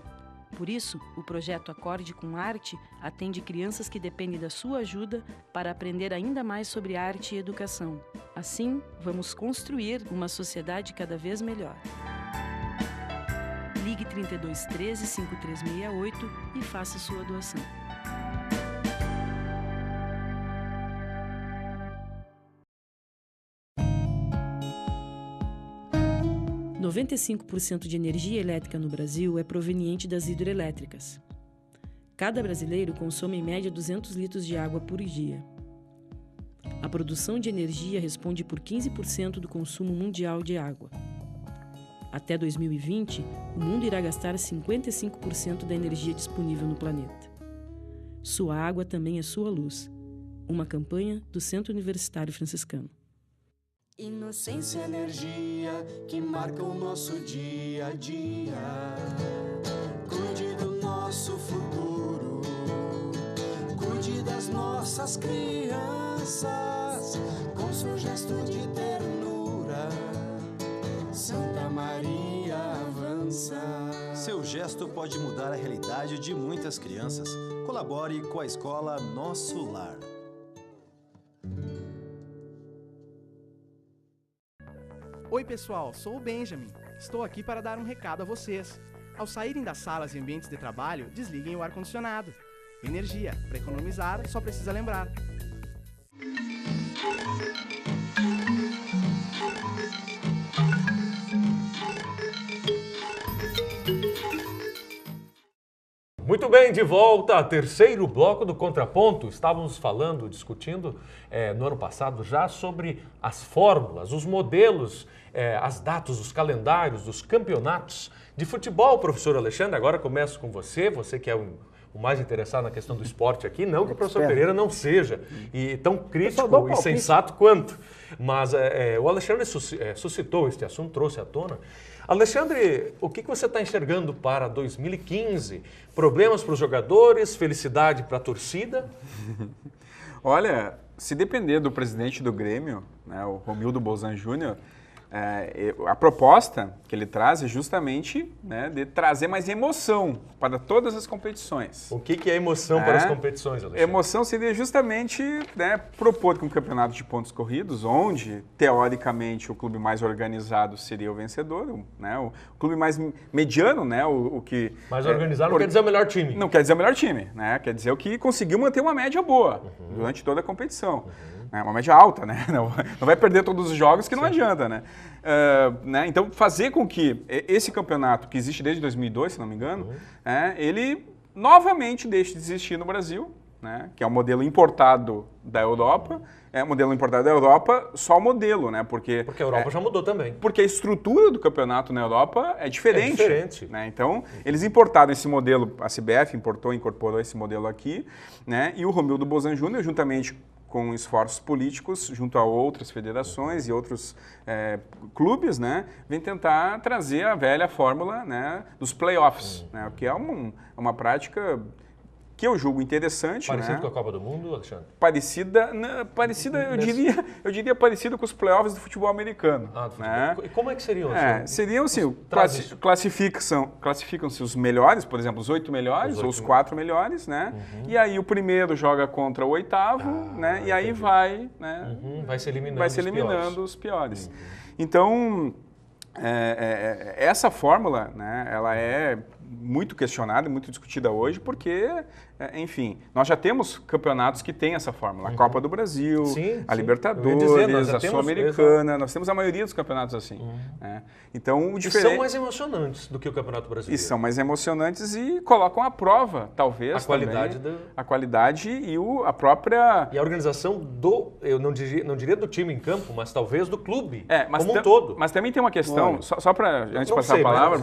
Por isso, o projeto Acorde com Arte atende crianças que dependem da sua ajuda para aprender ainda mais sobre arte e educação. Assim, vamos construir uma sociedade cada vez melhor. Ligue 3213 5368 e faça sua doação. – 95% de energia elétrica no Brasil é proveniente das hidrelétricas. Cada brasileiro consome em média 200 litros de água por dia. A produção de energia responde por 15% do consumo mundial de água. Até 2020, o mundo irá gastar 55% da energia disponível no planeta. Sua água também é sua luz. Uma campanha do Centro Universitário Franciscano. Inocência e energia que marcam o nosso dia a dia. Cuide do nosso futuro, cuide das nossas crianças, com seu gesto de ternura. Santa Maria avança. Seu gesto pode mudar a realidade de muitas crianças. Colabore com a escola Nosso Lar. Oi pessoal, sou o Benjamin. Estou aqui para dar um recado a vocês. Ao saírem das salas e ambientes de trabalho, desliguem o ar-condicionado. Energia, para economizar, só precisa lembrar. Muito bem, de volta ao terceiro bloco do Contraponto. Estávamos falando, discutindo no ano passado já sobre as fórmulas, os modelos, as datas, os calendários dos campeonatos de futebol, professor Alexandre. Agora começo com você que é o mais interessado na questão do esporte aqui. Não que o professor Pereira não seja e tão crítico e sensato quanto. Mas o Alexandre suscitou este assunto, trouxe à tona. Alexandre, o que você está enxergando para 2015? Problemas para os jogadores, felicidade para a torcida? Olha, se depender do presidente do Grêmio, né, o Romildo Bolzan Júnior, a proposta que ele traz é justamente, né, de trazer mais emoção para todas as competições. O que é emoção para as competições, Alexandre? Emoção seria justamente, né, propor que um campeonato de pontos corridos, onde, teoricamente, o clube mais organizado seria o vencedor, né, o clube mais mediano, né, o que... Mais organizado não quer dizer o melhor time. Não quer dizer o melhor time, né, quer dizer o que conseguiu manter uma média boa durante toda a competição. Uma média alta, né? Não vai perder todos os jogos, que não adianta, né? Então, fazer com que esse campeonato, que existe desde 2002, se não me engano, ele novamente deixe de existir no Brasil, né? Que é um modelo importado da Europa. É um modelo importado da Europa, só o modelo, né? Porque a Europa já mudou também. Porque a estrutura do campeonato na Europa é diferente. É diferente. Né? Então, eles importaram esse modelo, a CBF incorporou esse modelo aqui, né? E o Romildo Bolzan Júnior, juntamente com esforços políticos, junto a outras federações e outros clubes, né, vem tentar trazer a velha fórmula, né, dos playoffs, né, que é uma prática que eu julgo interessante. Parecido, né? com a Copa do Mundo, Alexandre? Parecida eu diria parecida com os playoffs do futebol americano. Né? E como é que seriam? Seriam assim, classificam-se os melhores, por exemplo, os 8 melhores, ou os 4 melhores, né? E aí o primeiro joga contra o oitavo, né? E aí vai, né? Vai se eliminando os piores. Então, essa fórmula, né, ela é muito questionada e muito discutida hoje, porque, enfim, nós já temos campeonatos que têm essa fórmula. A Copa do Brasil, a Libertadores, a Sul-Americana, nós temos a maioria dos campeonatos assim. Né? Então, e são mais emocionantes do que o Campeonato Brasileiro. E são mais emocionantes e colocam à prova, talvez, a qualidade e a própria... E a organização eu não diria do time em campo, mas talvez do clube, como um todo. Mas também tem uma questão, só para, antes de passar a palavra,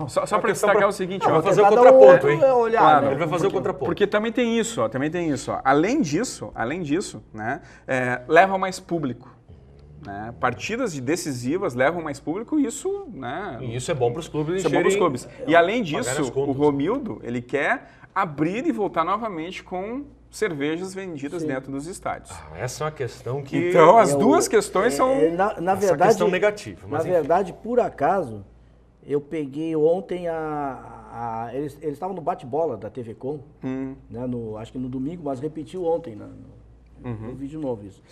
só para destacar o seguinte... Vai fazer o contraponto, hein? Claro, ele vai fazer o contraponto. Porque também tem isso, Além disso, né, leva mais público. Né? Partidas decisivas levam mais público e isso... Né, e isso é bom para os clubes. Isso é bom para os clubes. E além disso, o Romildo, ele quer abrir e voltar novamente com cervejas vendidas dentro dos estádios. Essa é uma questão que... Então, as duas questões são... Na verdade, essa questão negativa. Mas verdade, por acaso, eu peguei ontem eles estavam no bate-bola da TV Com, né, acho que no domingo, mas repetiu ontem no vídeo novo isso.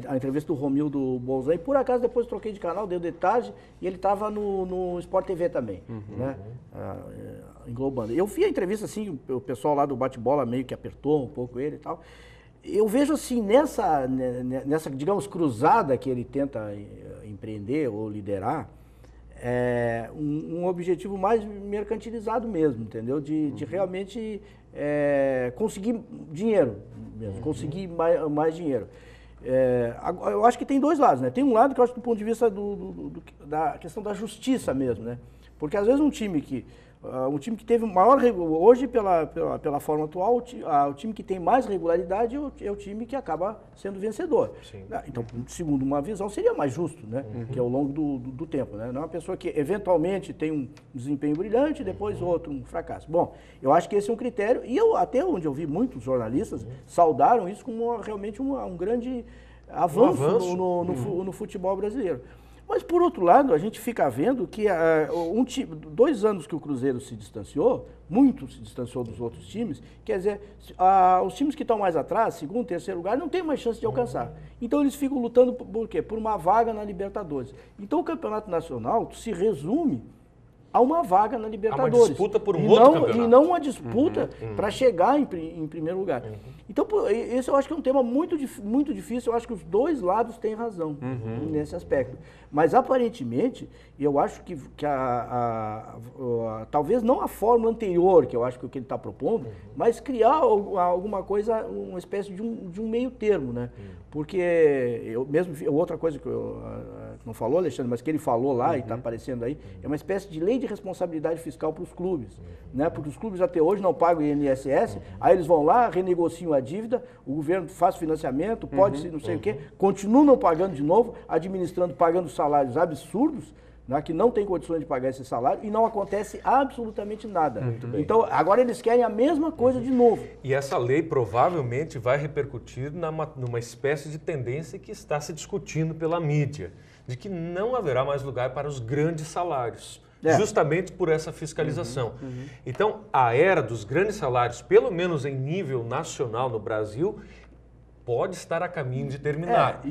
A entrevista do Romildo Bolzan, e por acaso depois troquei de canal, deu de tarde, e ele estava no Sport TV também, né, englobando. Eu vi a entrevista assim, o pessoal lá do bate-bola meio que apertou um pouco ele e tal. Eu vejo assim, nessa, digamos, cruzada que ele tenta empreender ou liderar, um objetivo mais mercantilizado mesmo, entendeu? De realmente conseguir dinheiro mesmo, conseguir mais dinheiro. Eu acho que tem dois lados, né? Tem um lado que eu acho do ponto de vista da questão da justiça mesmo, né? Porque às vezes um time que teve maior... Hoje, pela forma atual, o time que tem mais regularidade é o time que acaba sendo vencedor. Sim. Então, segundo uma visão, seria mais justo, né? Que ao longo do tempo. Né? Não é uma pessoa que eventualmente tem um desempenho brilhante e depois outro um fracasso. Bom, eu acho que esse é um critério. E até onde eu vi muitos jornalistas saudaram isso como realmente um grande avanço no futebol brasileiro. Mas, por outro lado, a gente fica vendo que 2 anos que o Cruzeiro se distanciou, muito se distanciou dos outros times, quer dizer, os times que estão mais atrás, segundo, terceiro lugar, não tem mais chance de alcançar. Então, eles ficam lutando por quê? Por uma vaga na Libertadores. Então, o Campeonato Nacional se resume a uma vaga na Libertadores. Uma disputa por um outro campeonato. E não uma disputa para chegar em primeiro lugar. Então, esse eu acho que é um tema muito difícil. Eu acho que os dois lados têm razão nesse aspecto. Mas, aparentemente, eu acho que talvez não a fórmula anterior, que eu acho que é o que ele está propondo, mas criar alguma coisa, uma espécie de um meio termo, né? Porque, outra coisa que eu não falou, Alexandre, mas que ele falou lá e está aparecendo aí, é uma espécie de lei de responsabilidade fiscal para os clubes, né? Porque os clubes até hoje não pagam INSS, aí eles vão lá, renegociam a dívida, o governo faz financiamento, pode não sei o quê, continuam não pagando de novo, administrando, pagando salários absurdos, né, que não tem condições de pagar esse salário e não acontece absolutamente nada. Então, agora eles querem a mesma coisa de novo. E essa lei provavelmente vai repercutir numa espécie de tendência que está se discutindo pela mídia, de que não haverá mais lugar para os grandes salários, justamente por essa fiscalização. Então, a era dos grandes salários, pelo menos em nível nacional no Brasil, pode estar a caminho de terminar.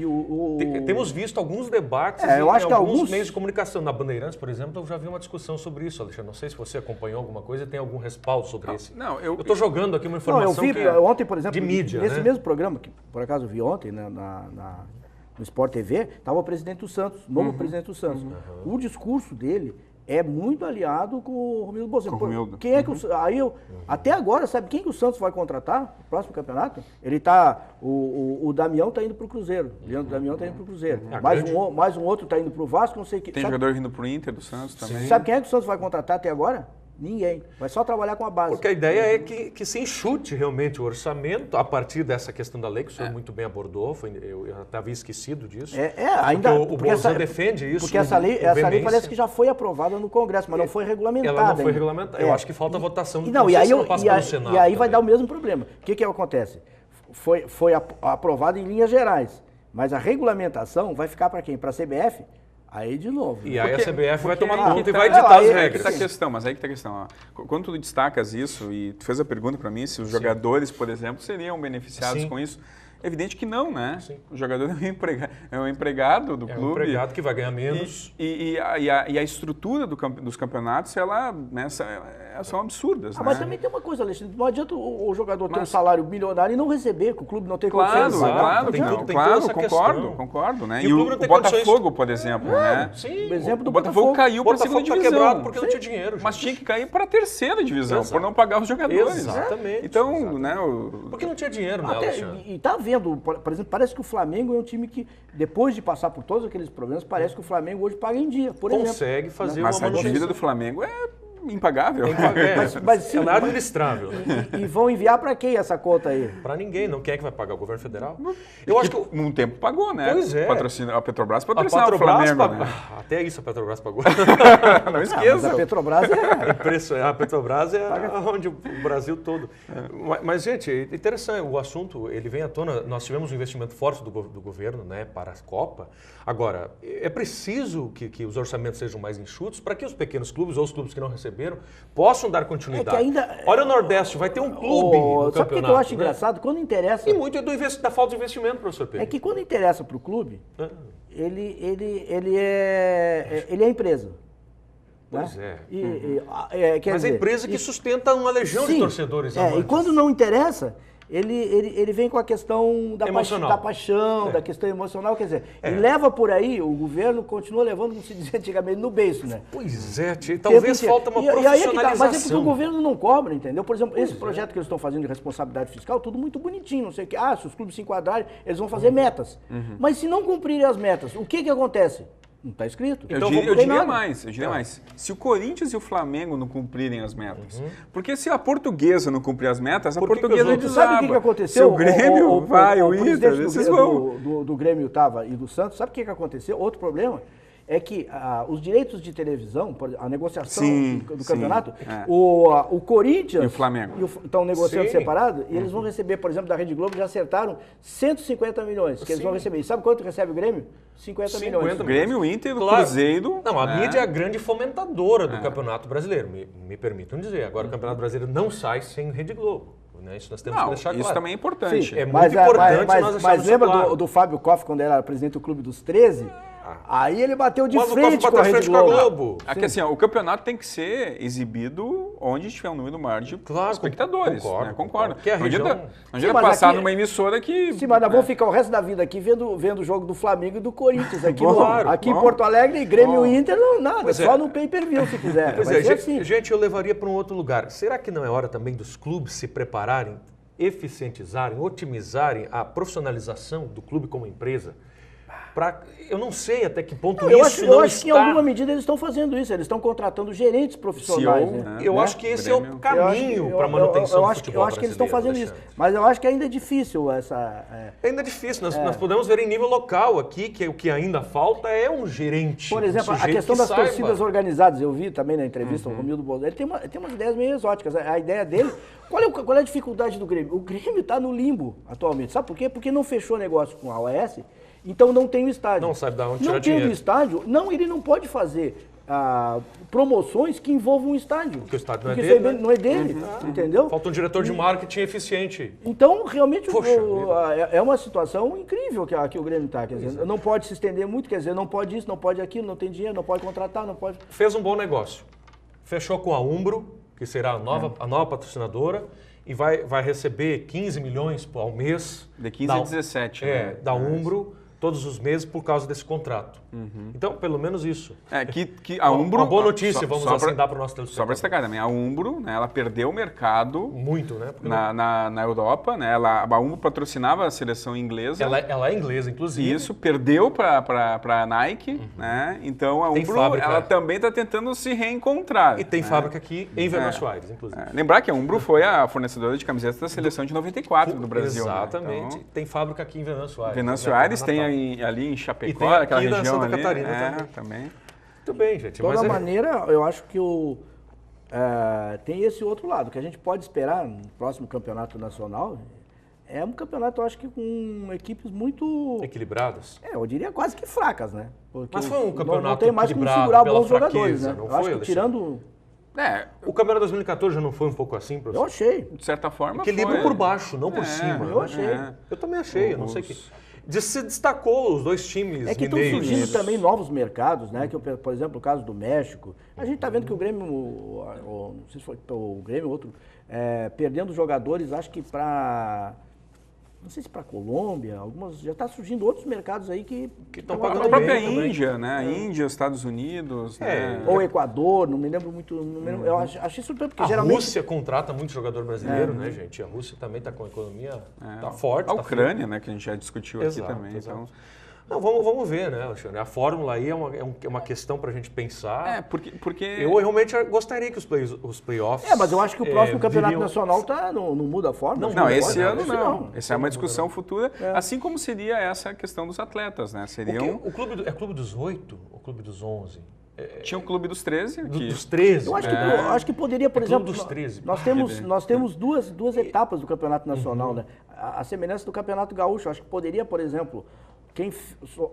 Temos visto alguns debates em alguns meios de comunicação. Na Bandeirantes, por exemplo, eu já vi uma discussão sobre isso, Alexandre. Não sei se você acompanhou alguma coisa e tem algum respaldo sobre isso. Não, eu estou jogando aqui uma informação ontem, por exemplo, de mídia. Nesse mesmo programa, que por acaso eu vi ontem, né, no Sport TV, estava o presidente do Santos, novo presidente do Santos. O discurso dele é muito aliado com o Romildo Bolsonaro. Quem é que até agora, sabe quem que o Santos vai contratar no próximo campeonato? O Damião está indo para o Cruzeiro. Leandro Damião está indo para o Cruzeiro. Mais um outro está indo para o Vasco, não sei o que. Tem jogador vindo para o Inter do Santos também. Sabe quem é que o Santos vai contratar até agora? Ninguém. Vai só trabalhar com a base. Porque a ideia é que se enxute realmente o orçamento a partir dessa questão da lei, que o senhor muito bem abordou, eu até havia esquecido disso. Ainda o Bolsonaro defende isso. Porque essa lei parece que já foi aprovada no Congresso, mas não foi regulamentada. Ela não foi regulamentada. Eu acho que falta votação. E aí vai dar o mesmo problema. O que acontece? Foi aprovado em linhas gerais, mas a regulamentação vai ficar para quem? Para a CBF? Aí de novo. E aí a CBF vai tomar conta e vai ditar as regras. Mas aí que está a questão. Quando tu destacas isso, e tu fez a pergunta para mim, se os jogadores, por exemplo, seriam beneficiados com isso, é evidente que não, né? O jogador é um empregado do clube. É um empregado que vai ganhar menos. E a estrutura dos campeonatos, são absurdas, né? Mas também tem uma coisa, Alexandre, não adianta o jogador ter um salário milionário e não receber, que o clube não tem condições de pagar. Concordo, né? E o Botafogo, por exemplo, né? Sim, o exemplo do Botafogo caiu para a segunda divisão. Quebrado porque não tinha dinheiro. Mas tinha que cair para a terceira divisão, por não pagar os jogadores. Exatamente. Então, né? Porque não tinha dinheiro, né, Alexandre? E tá vendo, por exemplo, parece que o Flamengo é um time que, depois de passar por todos aqueles problemas, parece que o Flamengo hoje paga em dia, por exemplo. Consegue fazer uma manutenção. Mas a dívida do Flamengo é impagável. É inadministrável. E vão enviar para quem essa conta aí? Para ninguém. Não. Quem é que vai pagar? O governo federal? Eu acho que num tempo pagou, né? Pois é. A Petrobras patrocinava o Flamengo. Né? Até isso a Petrobras pagou. Não esqueça. Mas a Petrobras A Petrobras é onde o Brasil todo. Mas, gente, é interessante. O assunto, ele vem à tona. Nós tivemos um investimento forte do governo, né, para a Copa. Agora, é preciso que os orçamentos sejam mais enxutos para que os pequenos clubes ou os clubes que não receberam possam dar continuidade. Olha o Nordeste, vai ter um clube no campeonato. Sabe o que eu acho engraçado? Quando interessa... E muito da falta de investimento, professor Pedro. É que quando interessa para o clube, ele é empresa. Pois né? Mas é a empresa que sustenta uma legião de torcedores. E quando não interessa... Ele vem com a questão da paixão, da questão emocional, quer dizer, e leva por aí, o governo continua levando, como se dizia antigamente, no beiço, né? Pois é, talvez falta uma profissionalização. Mas é porque o governo não cobra, entendeu? Por exemplo, esse projeto que eles estão fazendo de responsabilidade fiscal, tudo muito bonitinho, não sei o que. Se os clubes se enquadrarem, eles vão fazer metas. Mas se não cumprirem as metas, o que acontece? Não está escrito. Eu diria mais. Se o Corinthians e o Flamengo não cumprirem as metas, porque se a Portuguesa não cumprir as metas, a Portuguesa desaba. Sabe o que aconteceu? Se o Grêmio o Inter, esses vão. Do Grêmio estava e do Santos, sabe o que aconteceu? Outro problema, é que os direitos de televisão, a negociação do sim, campeonato, o Corinthians e o Flamengo estão negociando Sim. separado e eles vão receber, por exemplo, da Rede Globo, já acertaram 150 milhões que eles vão receber. E sabe quanto recebe o Grêmio? 50 milhões. O Grêmio, o Inter, o Claro. Cruzeiro. Não, a né? mídia é a grande fomentadora do Campeonato Brasileiro, me permitam dizer. Agora, o Campeonato Brasileiro não sai sem Rede Globo. Né? Isso nós temos que deixar claro. Isso também é importante. Sim, é muito importante nós deixarmos mas lembra isso claro. do Fábio Koff, quando era presidente do Clube dos 13? Aí ele bateu de Mas o frente Koff com a bateu de Rede frente com a Globo. Globo. Aqui, assim, ó, o campeonato tem que ser exibido onde tiver um número maior de espectadores. Concordo. Porque a Não região... adianta passar numa emissora que... Sim, mas nós vamos ficar o resto da vida aqui vendo o jogo do Flamengo e do Corinthians. Aqui, aqui em bom. Porto Alegre, Grêmio e Inter, não, nada. Pois só é. no pay-per-view, se quiser. Pois Vai é, ser assim. gente, eu levaria para um outro lugar. Será que não é hora também dos clubes se prepararem, eficientizarem, otimizarem a profissionalização do clube como empresa? Eu não sei até que ponto Eu isso acho que em alguma medida eles estão fazendo isso. Eles estão contratando gerentes profissionais. CEO, né? Eu acho que esse é o caminho para a manutenção do futebol Eu acho que eles estão fazendo isso. Mas eu acho que ainda é difícil essa... Ainda é difícil. Nós podemos ver em nível local aqui que o que ainda falta é um gerente. Por exemplo, a questão das torcidas organizadas, eu vi também na entrevista o Romildo Bolsonaro, ele tem umas ideias meio exóticas. A ideia dele... Qual é a dificuldade do Grêmio? O Grêmio está no limbo atualmente. Sabe por quê? Porque não fechou negócio com a OAS, então não tem o estádio. Não sabe de onde tirar Não dinheiro. tendo o estádio, ele não pode fazer promoções que envolvam o estádio. Porque o estádio não é Porque dele, isso aí né? não é dele, entendeu? Falta um diretor de marketing eficiente. Então, realmente, Poxa é uma situação incrível que o Grêmio está. Quer dizer, não pode se estender muito, quer dizer, não pode isso, não pode aquilo, não tem dinheiro, não pode contratar, não pode... Fez um bom negócio. Fechou com a Umbro, que será a nova patrocinadora, e vai receber 15 milhões ao mês. De 15 a 17. né? Da Umbro, todos os meses, por causa desse contrato. Então, pelo menos isso. Que a Umbro... Uma boa notícia, vamos assim dar para o nosso telespectador. Só para destacar também, a Umbro, né, ela perdeu o mercado... Muito, né? Na Europa, né? A Umbro patrocinava a seleção inglesa. Ela é inglesa, inclusive. Isso, perdeu para a Nike, né? Então a Umbro, ela também está tentando se reencontrar. E tem fábrica aqui em Venâncio Aires, inclusive. Lembrar que a Umbro foi a fornecedora de camisetas da seleção de 94 do Brasil. Exatamente. Né? Então, tem fábrica aqui em Venâncio Aires. Venâncio Aires tem ali em Chapecó, aquela região na Santa ali. Catarina também. Muito bem, gente. De toda maneira, eu acho que tem esse outro lado, que a gente pode esperar no próximo campeonato nacional. É um campeonato, eu acho que com equipes muito... equilibradas? Eu diria quase que fracas, né? Porque mas foi um campeonato não tem mais como equilibrado segurar pela bons fraqueza, jogadores, né? não Eu foi, acho que Alexandre? tirando... O campeonato 2014 já não foi um pouco assim, professor? Eu achei. De certa forma Equilíbrio foi. por baixo, não por cima. Eu achei. Eu também achei, eu não sei o que... Se destacou os dois times É que estão mineiros. surgindo também novos mercados, né? Que, por exemplo, o caso do México. A gente está vendo que o Grêmio, não sei se foi o Grêmio ou outro, perdendo jogadores, acho que para... Não sei se para a Colômbia, já está surgindo outros mercados aí que estão A pagando própria bem também. Índia, né? Índia, Estados Unidos. Né? Ou Equador, não me lembro muito. Eu achei surpreendente, porque A geralmente... Rússia contrata muito jogador brasileiro, né, gente? A Rússia também está com a economia tá forte. A Ucrânia, né? Que a gente já discutiu aqui também. Exato. Então... Não, vamos ver, né, Alexandre? A fórmula aí é uma questão para a gente pensar. Porque... Eu realmente gostaria que os playoffs... mas eu acho que o próximo campeonato viriam... nacional não muda a fórmula. Não, esse ano não. Essa é uma discussão futura, assim como seria essa questão dos atletas, né? Seriam... O clube é clube dos 8 ou clube dos 11? Tinha o clube dos 13. Dos 13? Eu acho que poderia, por exemplo... Clube dos 13. Nós temos duas etapas do campeonato nacional, né? A semelhança do campeonato gaúcho. Acho que poderia, por exemplo...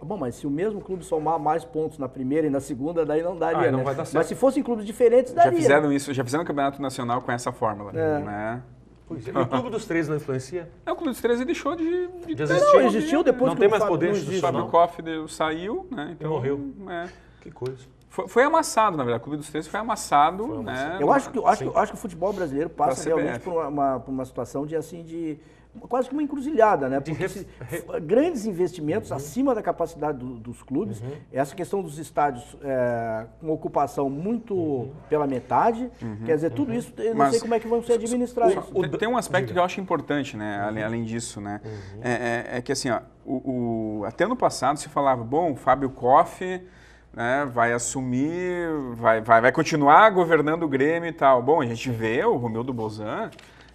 Bom, mas se o mesmo clube somar mais pontos na primeira e na segunda, daí não daria, não né? vai dar certo. Mas se fossem clubes diferentes, daria. Já fizeram o campeonato nacional com essa fórmula, né? Pois é. E o clube dos 13 não influencia? O clube dos 13 deixou de existir. Não, existiu depois não que tem o mais Fábio poder não institucional. existe, o não. Fábio Koff saiu, né? Então, morreu. Que coisa. Foi amassado, na verdade. O clube dos 13 foi amassado, né? Eu acho que o futebol brasileiro passa Pra realmente por uma situação de quase que uma encruzilhada, né? Porque grandes investimentos acima da capacidade dos clubes, essa questão dos estádios com ocupação muito pela metade, quer dizer, tudo isso, eu não sei como é que vão ser administrados. Tem um aspecto que eu acho importante, né? Além disso, né? É que assim, ó, até no passado se falava, bom, Fábio Koff, né, vai assumir, vai continuar governando o Grêmio e tal. Bom, a gente vê o Romildo Bolzan,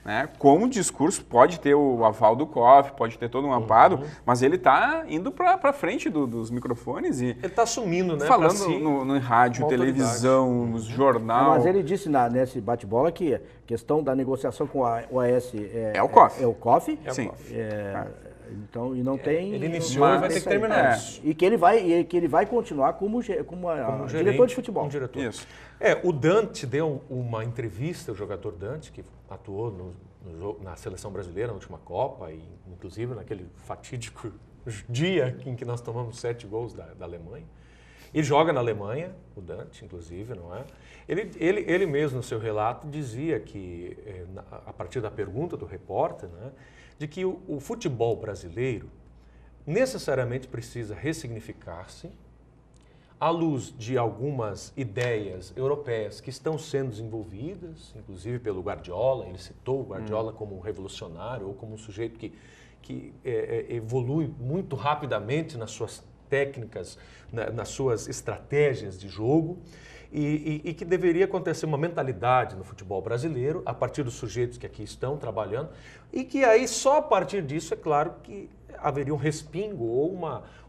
né? Com o discurso, pode ter o aval do COF, pode ter todo um amparo, mas ele está indo para frente dos microfones e... Ele está assumindo, né? Falando si, no rádio, televisão, no jornal... Mas ele disse nesse bate-bola que a questão da negociação com a OAS é o COF. É o COF? Sim. Então, e não tem... Ele iniciou e vai ter que terminar isso. E que ele vai continuar como diretor de futebol. Diretor. Isso. O Dante deu uma entrevista, o jogador Dante, que atuou na seleção brasileira na última Copa, e inclusive naquele fatídico dia em que nós tomamos 7 gols da Alemanha. Ele joga na Alemanha, o Dante, inclusive, não é? Ele mesmo, no seu relato, dizia que, a partir da pergunta do repórter, né, de que o futebol brasileiro necessariamente precisa ressignificar-se à luz de algumas ideias europeias que estão sendo desenvolvidas, inclusive pelo Guardiola. Ele citou o Guardiola como um revolucionário ou como um sujeito que evolui muito rapidamente nas suas técnicas, nas suas estratégias de jogo, e que deveria acontecer uma mentalidade no futebol brasileiro, a partir dos sujeitos que aqui estão trabalhando, e que aí só a partir disso, é claro, que haveria um respingo ou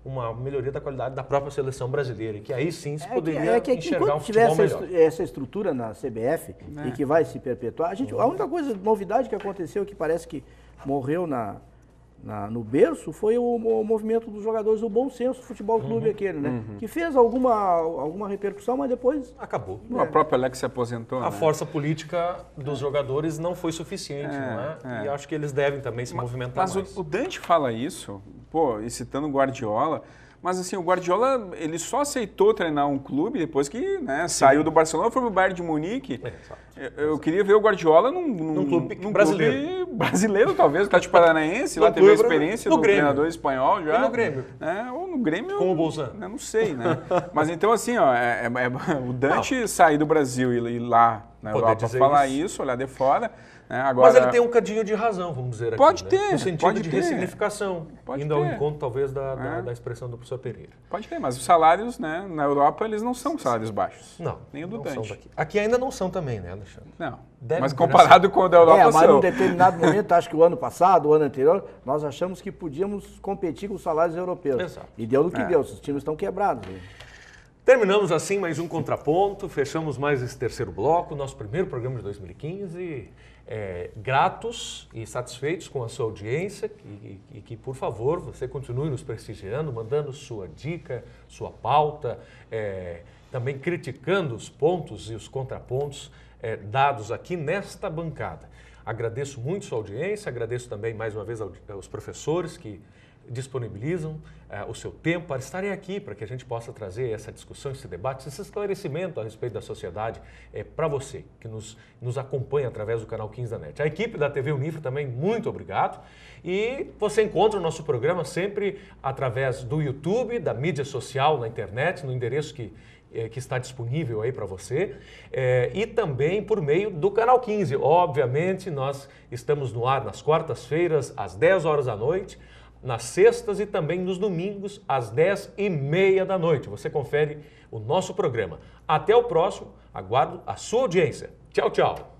uma melhoria da qualidade da própria seleção brasileira, e que aí sim se poderia enxergar um futebol melhor. Essa estrutura na CBF e que vai se perpetuar, a única novidade que aconteceu, que parece que morreu no berço, foi o movimento dos jogadores do Bom Senso Futebol Clube, aquele, né? Que fez alguma repercussão, mas depois... Acabou. O próprio Alex se aposentou, A força política dos jogadores não foi suficiente, não é? E acho que eles devem também se movimentar mais. Mas o Dante fala isso, e citando o Guardiola, mas assim, o Guardiola, ele só aceitou treinar um clube depois que, né, saiu do Barcelona, foi pro Bayern de Munique. Eu queria ver o Guardiola num clube brasileiro, talvez, o Atlético Paranaense, lá teve a experiência do treinador espanhol já. E no Grêmio. Ou no Grêmio. Com o Bolzan. Eu não sei, né? Mas então, assim, o Dante sair do Brasil e ir lá na Europa falar isso, olhar de fora... Agora, mas ele tem um cadinho de razão, vamos dizer aqui. Pode ter, no sentido de ressignificação, indo ao encontro talvez da expressão do professor Pereira. Pode ter, mas os salários, né, na Europa eles não são salários baixos. Não. Nem o do Dante. Aqui ainda não são também, né, Alexandre? Não. Mas comparado com o da Europa mas num determinado momento, acho que o ano passado, o ano anterior, nós achamos que podíamos competir com os salários europeus. Exato. E deu no que deu, os times estão quebrados. Terminamos assim mais um Contraponto, fechamos mais esse terceiro bloco, nosso primeiro programa de 2015. Gratos e satisfeitos com a sua audiência e que, por favor, você continue nos prestigiando, mandando sua dica, sua pauta, também criticando os pontos e os contrapontos dados aqui nesta bancada. Agradeço muito sua audiência, agradeço também mais uma vez aos professores que disponibilizam o seu tempo para estarem aqui, para que a gente possa trazer essa discussão, esse debate, esse esclarecimento a respeito da sociedade para você, que nos acompanha através do canal 15 da NET. A equipe da TV Unifra também, muito obrigado. E você encontra o nosso programa sempre através do YouTube, da mídia social na internet, no endereço que está disponível aí para você, e também por meio do Canal 15. Obviamente, nós estamos no ar nas quartas-feiras, às 10 horas da noite, nas sextas e também nos domingos, às 10h30 da noite. Você confere o nosso programa. Até o próximo, aguardo a sua audiência. Tchau, tchau.